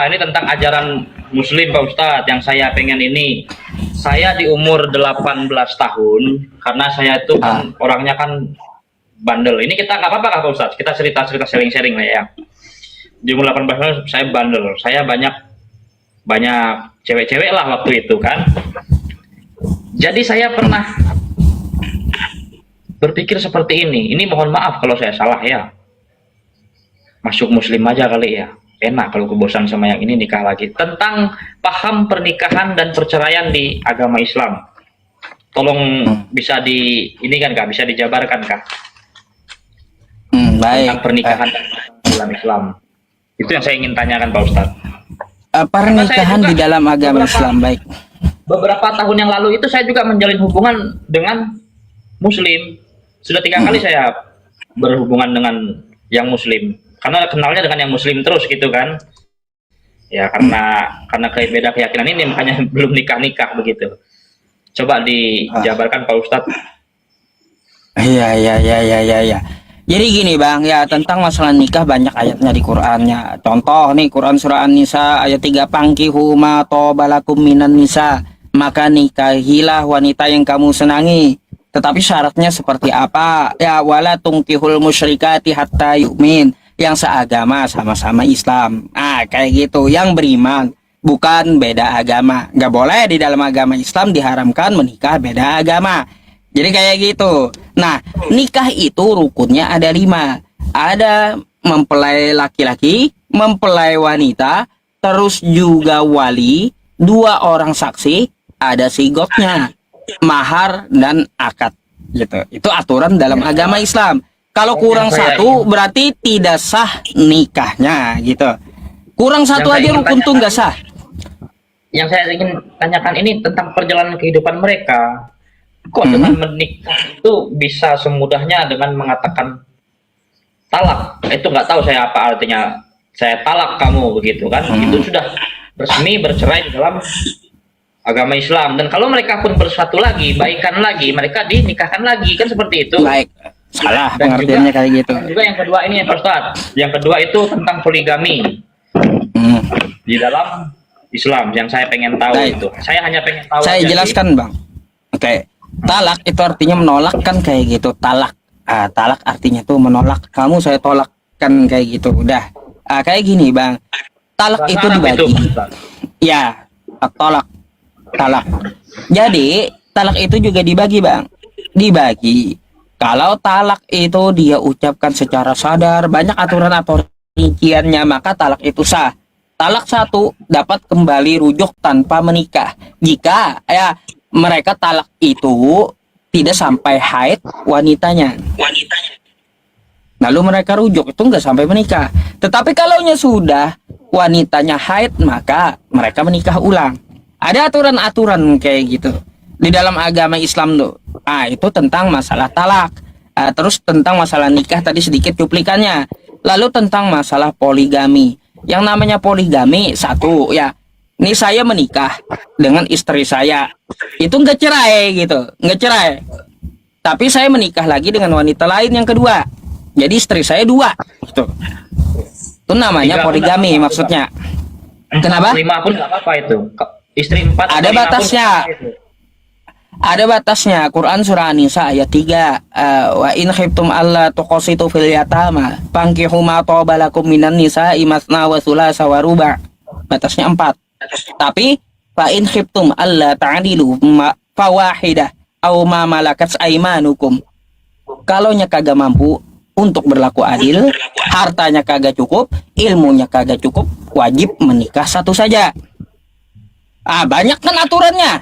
ini tentang ajaran Muslim Pak Ustadz. Yang saya pengen ini, saya di umur 18 tahun, karena saya itu kan orangnya kan bandel. Ini kita nggak apa-apa Pak Ustadz, kita cerita-cerita sharing-sharing lah ya. Di umur 18 tahun saya bandel, saya banyak cewek-cewek lah waktu itu kan. Jadi saya pernah berpikir seperti ini mohon maaf kalau saya salah ya, masuk Muslim aja kali ya, enak kalau kebosan sama yang ini nikah lagi. Tentang paham pernikahan dan perceraian di agama Islam, tolong bisa ini kan kak, bisa dijabarkan kak? Baik. Tentang pernikahan dalam Islam, itu yang saya ingin tanyakan Pak Ustadz. Pernikahan di dalam agama Islam, baik. Beberapa tahun yang lalu itu saya juga menjalin hubungan dengan Muslim. Sudah 3 kali saya berhubungan dengan yang Muslim, karena kenalnya dengan yang Muslim terus gitu kan. Ya karena beda keyakinan ini makanya belum nikah begitu. Coba dijabarkan Pak Ustadz. Iya. Jadi gini bang, ya tentang masalah nikah banyak ayatnya di Qur'annya. Contoh nih Quran surah An-Nisa ayat 3, "Fankihu ma tobalakum minan nisa." Maka nikahilah wanita yang kamu senangi. Tetapi syaratnya seperti apa? Ya wala tungkihul musyrikati hatta yu'min. Yang seagama sama-sama Islam. Kayak gitu, yang beriman, bukan beda agama. Nggak boleh di dalam agama Islam diharamkan menikah beda agama. Jadi kayak gitu. Nah, nikah itu rukunnya ada 5. Ada mempelai laki-laki, mempelai wanita, terus juga wali, 2 orang saksi, ada sigotnya, mahar dan akad. Gitu. Itu aturan dalam agama Islam. Kalau kurang satu berarti tidak sah nikahnya gitu. Kurang satu aja rukun tuh nggak sah. Yang saya ingin tanyakan ini tentang perjalanan kehidupan mereka. Kok dengan menikah itu bisa semudahnya dengan mengatakan talak? Itu nggak tahu saya apa artinya. Saya talak kamu begitu kan? Itu sudah resmi bercerai di dalam agama Islam. Dan kalau mereka pun bersatu lagi, baikan lagi, mereka dinikahkan lagi kan seperti itu. Baik, salah Dan pengertiannya kayak gitu. Dan juga yang kedua ini Pak Ustadz. Yang kedua itu tentang poligami di dalam Islam. Yang saya pengen tahu Baik. itu. Saya hanya pengen tahu. Saya aja jelaskan bang. Oke. Talak itu artinya menolak kan kayak gitu. Talak. Talak artinya tuh menolak. Kamu saya tolak kan kayak gitu. Udah. Kayak gini bang. Talak Bahasa itu Arab dibagi. itu, Pak Ustadz. Ya. Talak. Jadi talak itu juga dibagi bang. Dibagi. Kalau talak itu dia ucapkan secara sadar, banyak aturan-aturan rinciannya, maka talak itu sah. Talak 1 dapat kembali rujuk tanpa menikah. Jika mereka talak itu tidak sampai haid wanitanya. Lalu mereka rujuk itu nggak sampai menikah. Tetapi kalau sudah wanitanya haid, maka mereka menikah ulang. Ada aturan-aturan kayak gitu di dalam agama Islam tuh. Itu tentang masalah talak. Terus tentang masalah nikah tadi sedikit cuplikannya. Lalu tentang masalah poligami. Yang namanya poligami 1 ya. Ini saya menikah dengan istri saya. Itu nggak cerai gitu, nggak cerai. Tapi saya menikah lagi dengan wanita lain yang kedua. Jadi istri saya 2 gitu. Itu namanya poligami maksudnya. Kenapa? 5 pun nggak apa-apa itu. Istri 4 Ada batasnya. Ada batasnya. Quran surah An-Nisa ayat 3. Wa in khiftum alla tuqsitu fil yatama fankihu ma tawbalakum minan nisa'i masna wa thulatsa wa ruba'. Batasnya 4. Tapi fa in khiftum alla ta'dilu fawahidah aw ma malakat aymanukum. Kalau kagak mampu untuk berlaku adil, hartanya kagak cukup, ilmunya kagak cukup, wajib menikah 1 saja. Banyak kan aturannya.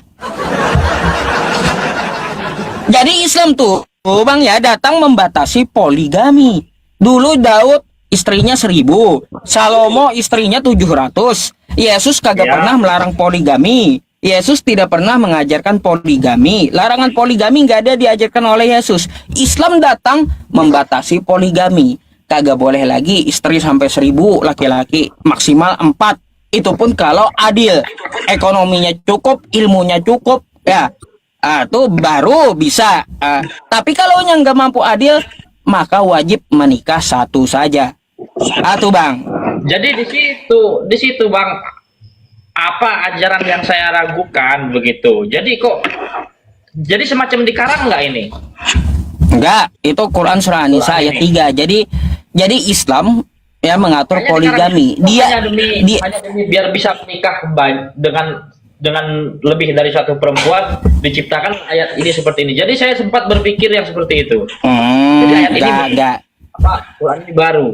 Jadi Islam tuh bang ya datang membatasi poligami. Dulu Daud istrinya 1000, Salomo istrinya 700. Yesus kagak pernah melarang poligami. Yesus tidak pernah mengajarkan poligami. Larangan poligami nggak ada diajarkan oleh Yesus. Islam datang membatasi poligami. Kagak boleh lagi istri sampai 1000 laki-laki, maksimal 4. Itu pun kalau adil, ekonominya cukup, ilmunya cukup, ya. Tuh baru bisa. Tapi kalau yang nggak mampu adil, maka wajib menikah 1 saja. Tuh bang. Jadi di situ bang, apa ajaran yang saya ragukan begitu. Jadi semacam dikarang nggak ini? Enggak, itu Quran surah An-Nisa ayat 3. Jadi Islam ya mengatur Hanya poligami. hanya demi biar bisa menikah dengan lebih dari 1 perempuan, diciptakan ayat ini seperti ini. Jadi saya sempat berpikir yang seperti itu. Jadi ayat ini enggak. Quran ini baru.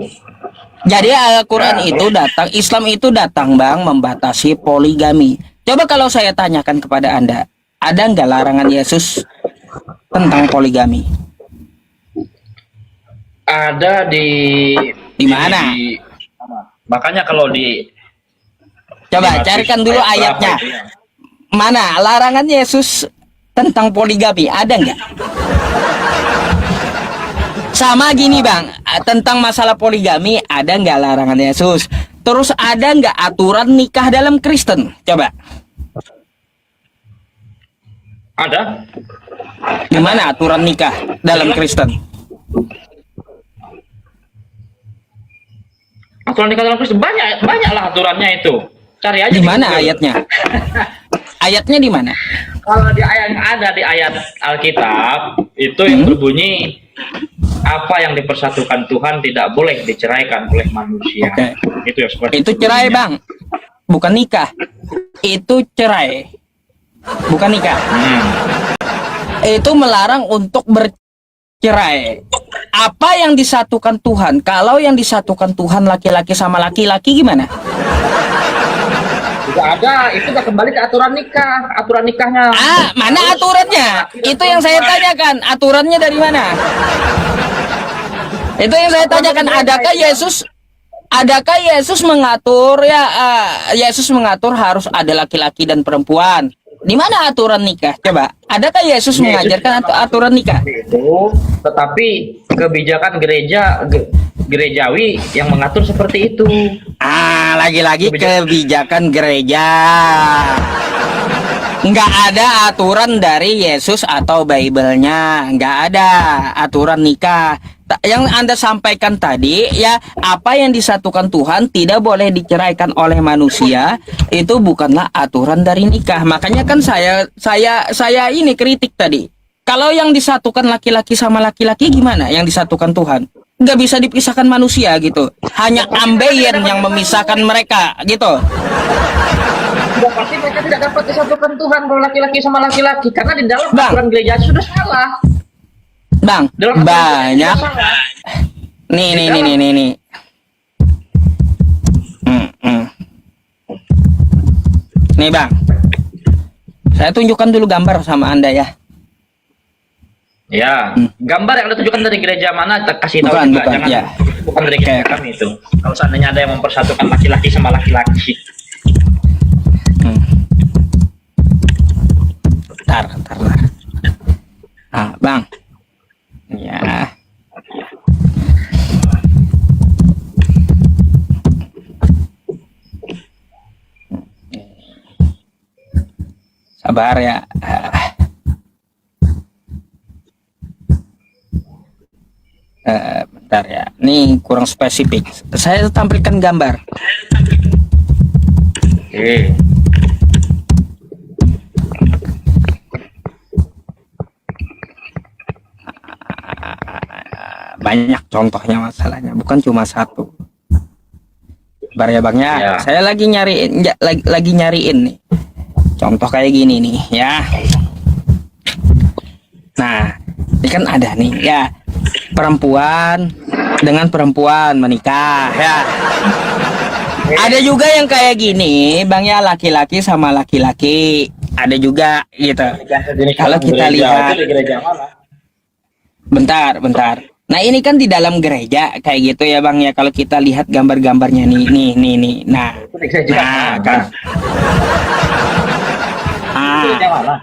Jadi Al-Quran itu datang, Islam itu datang bang membatasi poligami. Coba kalau saya tanyakan kepada Anda, ada nggak larangan Yesus tentang poligami? Ada Di mana? Makanya kalau Coba carikan dulu ayatnya. Mana larangan Yesus tentang poligami? Ada nggak? Sama gini bang, tentang masalah poligami ada nggak larangan Yesus? Terus ada nggak aturan nikah dalam Kristen? Coba. Ada. Gimana aturan nikah dalam Kristen? Aturan nikah dalam Kristen banyaklah aturannya itu. Cari aja Di mana Google. ayatnya? Ayatnya di mana? Kalau di ayat ada di ayat Alkitab itu yang berbunyi apa yang dipersatukan Tuhan tidak boleh diceraikan oleh manusia. Oke. Itu yang seperti Itu cerai bang, bukan nikah. Itu cerai, bukan nikah. Itu melarang untuk bercerai. Apa yang disatukan Tuhan? Kalau yang disatukan Tuhan laki-laki sama laki-laki gimana? Juga ada, itu udah kembali ke aturan nikah, aturan nikahnya. Mana aturannya? Itu yang saya tanyakan. Aturannya dari mana? Itu yang saya tanyakan. Adakah Yesus mengatur ya? Yesus mengatur harus ada laki-laki dan perempuan. Di mana aturan nikah? Coba. Adakah Yesus mengajarkan aturan nikah? Itu, tetapi kebijakan gerejawi yang mengatur seperti itu. Lagi-lagi kebijakan gereja. Nggak ada aturan dari Yesus atau Bible-nya. Nggak ada aturan nikah. Yang Anda sampaikan tadi, ya apa yang disatukan Tuhan tidak boleh diceraikan oleh manusia. Itu bukanlah aturan dari nikah. Makanya kan saya ini kritik tadi. Kalau yang disatukan laki-laki sama laki-laki gimana? Yang disatukan Tuhan nggak bisa dipisahkan manusia gitu. Hanya ambeien yang memisahkan mereka gitu. Sudah pasti mereka tidak dapat disatukan Tuhan kalau laki-laki sama laki-laki karena di dalam aturan gereja sudah salah. Bang, Dalam banyak. Nih. Nih bang, saya tunjukkan dulu gambar sama Anda ya. Ya, gambar yang Anda tunjukkan dari gereja mana? Kasih tahu juga, Bukan, jangan ya. bukan dari gereja kami itu. Kalau seandainya ada yang mempersatukan laki-laki sama laki-laki. Bentar. Bang. Ya. Sabar ya. Bentar ya. Ini kurang spesifik. Saya tampilkan gambar. Oke. Banyak contohnya masalahnya, bukan cuma satu. Sabar ya bang ya. Ya. Saya lagi nyariin nih. Contoh kayak gini nih ya. Nah, ini kan ada nih ya. Perempuan dengan perempuan menikah ya. Ada juga yang kayak gini, bang ya, laki-laki sama laki-laki. Ada juga gitu. Kalau kita lihat, itu di gereja mana? bentar. Nah ini kan di dalam gereja kayak gitu ya bang ya. Kalau kita lihat gambar-gambarnya nih. Nah, Itu di gereja mana? kan. Itu gereja mana?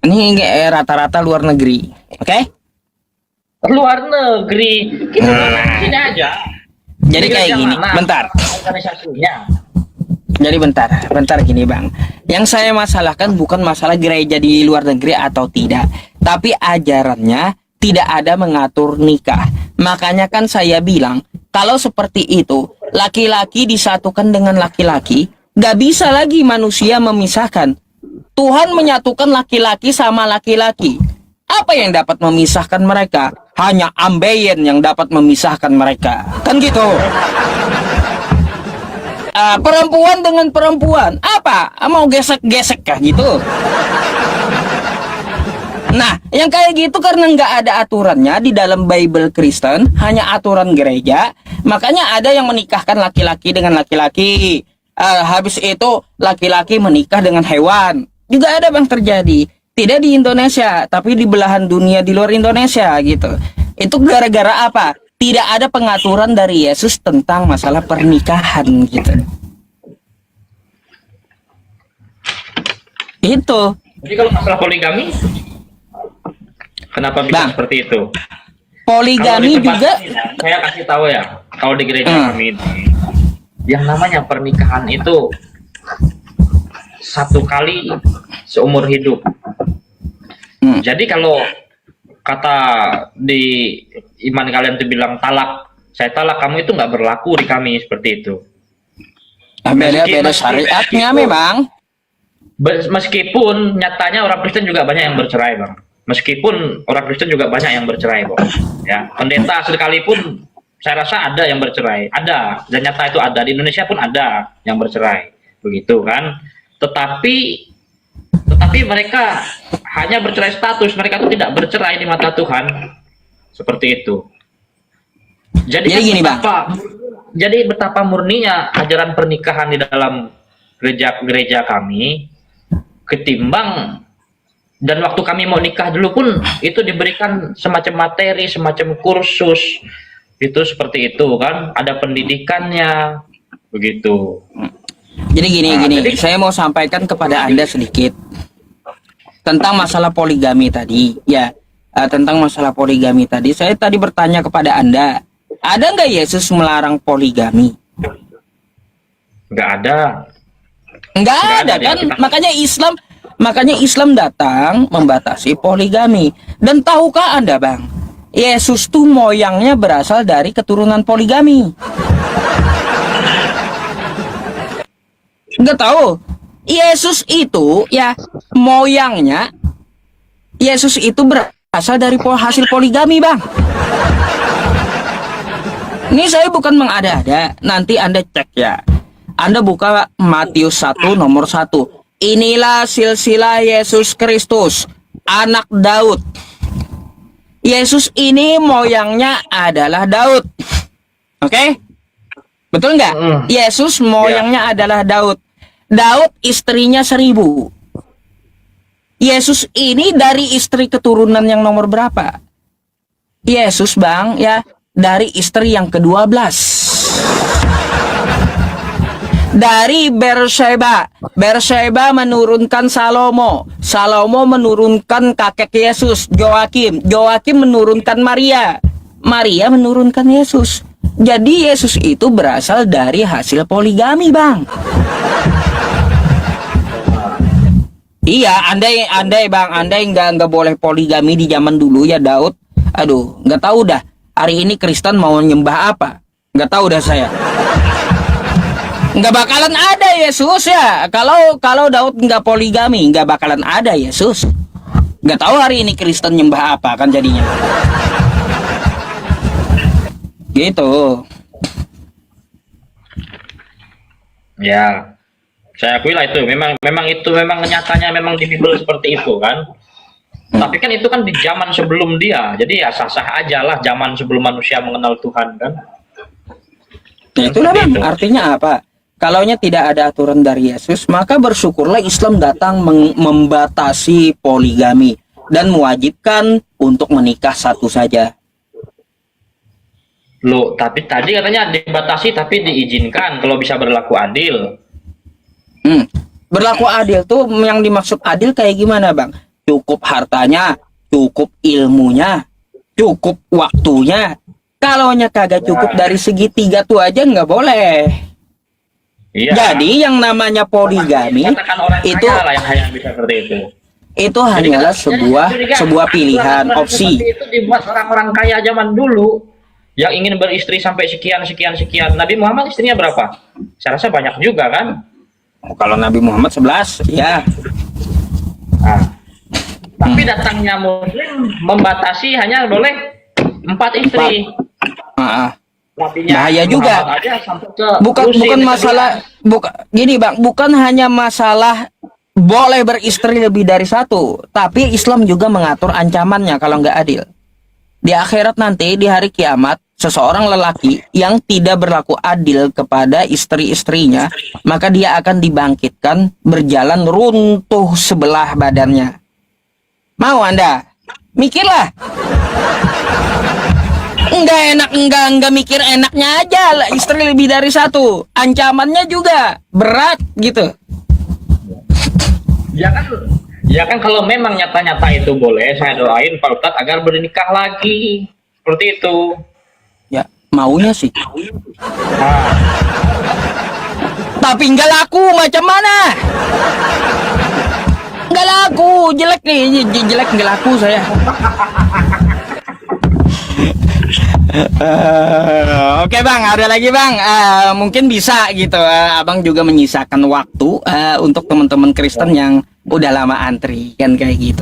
Ini rata-rata luar negeri, oke? Luar negeri. Kita di sini aja. Jadi Di kayak gereja gini, mana? bentar. Organisasinya. Jadi bentar gini bang. Yang saya masalahkan bukan masalah gereja di luar negeri atau tidak, tapi ajarannya tidak ada mengatur nikah. Makanya kan saya bilang, kalau seperti itu, laki-laki disatukan dengan laki-laki, gak bisa lagi manusia memisahkan. Tuhan menyatukan laki-laki sama laki-laki. Apa yang dapat memisahkan mereka? Hanya ambeien yang dapat memisahkan mereka. Kan gitu. Perempuan dengan perempuan. Apa? Mau gesek-gesek kah gitu? Nah, yang kayak gitu karena nggak ada aturannya di dalam Bible Kristen, hanya aturan gereja. Makanya ada yang menikahkan laki-laki dengan laki-laki. Habis itu laki-laki menikah dengan hewan. Juga ada bang terjadi. Tidak di Indonesia, tapi di belahan dunia di luar Indonesia gitu. Itu gara-gara apa? Tidak ada pengaturan dari Yesus tentang masalah pernikahan gitu. Itu. Jadi kalau masalah poligami, kenapa bisa Bang. seperti itu? Poligami Kalau di tempat juga. ini, saya kasih tahu ya, kalau di gereja Hmm. kami ini, yang namanya pernikahan itu satu kali seumur hidup. Hmm. Jadi kalau kata di iman kalian itu bilang talak, saya talak kamu, itu nggak berlaku di kami seperti itu. Beda-beda syariatnya memang. Meskipun nyatanya orang Kristen juga banyak yang bercerai, bang. Meskipun orang Kristen juga banyak yang bercerai, bang. Ya, pendeta sekalipun saya rasa ada yang bercerai, ada, dan nyata itu ada, di Indonesia pun ada yang bercerai, begitu kan? Tetapi mereka hanya bercerai status, mereka itu tidak bercerai di mata Tuhan, seperti itu. Jadi Gini, Bang. betapa murninya ajaran pernikahan di dalam gereja kami, ketimbang, dan waktu kami mau nikah dulu pun itu diberikan semacam materi, semacam kursus, itu seperti itu kan, ada pendidikannya, begitu. Jadi gini, saya mau sampaikan kepada Anda sedikit tentang masalah poligami tadi. Ya, tentang masalah poligami tadi. Saya tadi bertanya kepada Anda, ada nggak Yesus melarang poligami? Nggak ada. Nggak ada kan? Makanya Islam datang membatasi poligami. Dan tahukah Anda, Bang? Yesus tuh moyangnya berasal dari keturunan poligami. Nggak tahu. Yesus itu ya moyangnya, Yesus itu berasal dari hasil poligami, Bang. Ini saya bukan mengada-ada. Nanti Anda cek ya. Anda buka Matius 1 nomor 1. Inilah silsilah Yesus Kristus, anak Daud. Yesus ini moyangnya adalah Daud. Oke? Betul nggak? Yesus moyangnya adalah Daud. Daud istrinya 1000. Yesus ini dari istri keturunan yang nomor berapa? Yesus, Bang, ya, dari istri yang ke-12. Dari Berseba. Berseba menurunkan Salomo. Salomo menurunkan kakek Yesus, Joakim. Joakim menurunkan Maria. Maria menurunkan Yesus. Jadi Yesus itu berasal dari hasil poligami, Bang. Iya, andai Bang, andai nggak boleh poligami di zaman dulu ya Daud. Aduh, nggak tahu dah. Hari ini Kristen mau nyembah apa? Nggak tahu dah saya. Nggak bakalan ada Yesus ya. Kalau Daud nggak poligami, nggak bakalan ada Yesus. Nggak tahu hari ini Kristen nyembah apa kan jadinya. Gitu. Ya, saya akui lah itu. Memang nyatanya memang di Bible seperti itu kan. Tapi kan itu kan di zaman sebelum dia. Jadi ya sah-sah aja lah zaman sebelum manusia mengenal Tuhan kan. Nah, itulah Bang, artinya apa? Kalaunya tidak ada aturan dari Yesus, maka bersyukurlah Islam datang membatasi poligami dan mewajibkan untuk menikah satu saja. Loh, tapi tadi katanya dibatasi tapi diizinkan kalau bisa berlaku adil. Berlaku adil tuh yang dimaksud adil kayak gimana, Bang? Cukup hartanya, cukup ilmunya, cukup waktunya. Kalaunya kagak cukup dari segi 3 tuh aja nggak boleh. Iya. Jadi yang namanya poligami itu lah yang hanya bisa seperti itu. Itu hanyalah sebuah pilihan, opsi. Itu dibuat orang-orang kaya zaman dulu yang ingin beristri sampai sekian. Nabi Muhammad istrinya berapa? Saya rasa banyak juga kan? Kalau Nabi Muhammad 11, ya. Nah, tapi datangnya Muslim membatasi hanya boleh 4 istri. Bahaya juga. Bukan masalah, gini Bang, bukan hanya masalah boleh beristri lebih dari 1, tapi Islam juga mengatur ancamannya kalau nggak adil. Di akhirat nanti, di hari kiamat, seseorang lelaki yang tidak berlaku adil kepada istri-istrinya, maka dia akan dibangkitkan berjalan runtuh sebelah badannya. Mau Anda? Mikirlah. Enggak mikir enaknya aja lah, istri lebih dari 1. Ancamannya juga berat gitu. Ya kan kalau memang nyata-nyata itu boleh, saya doain Pak Ustadz agar bernikah lagi. seperti itu. Ya, maunya sih. Nah, Tapi nggak laku, macam mana? Nggak laku, jelek nih, jelek nggak laku saya. Oke bang, ada lagi bang. Mungkin bisa gitu. Abang juga menyisakan waktu untuk teman-teman Kristen yang udah lama antri kan kayak gitu.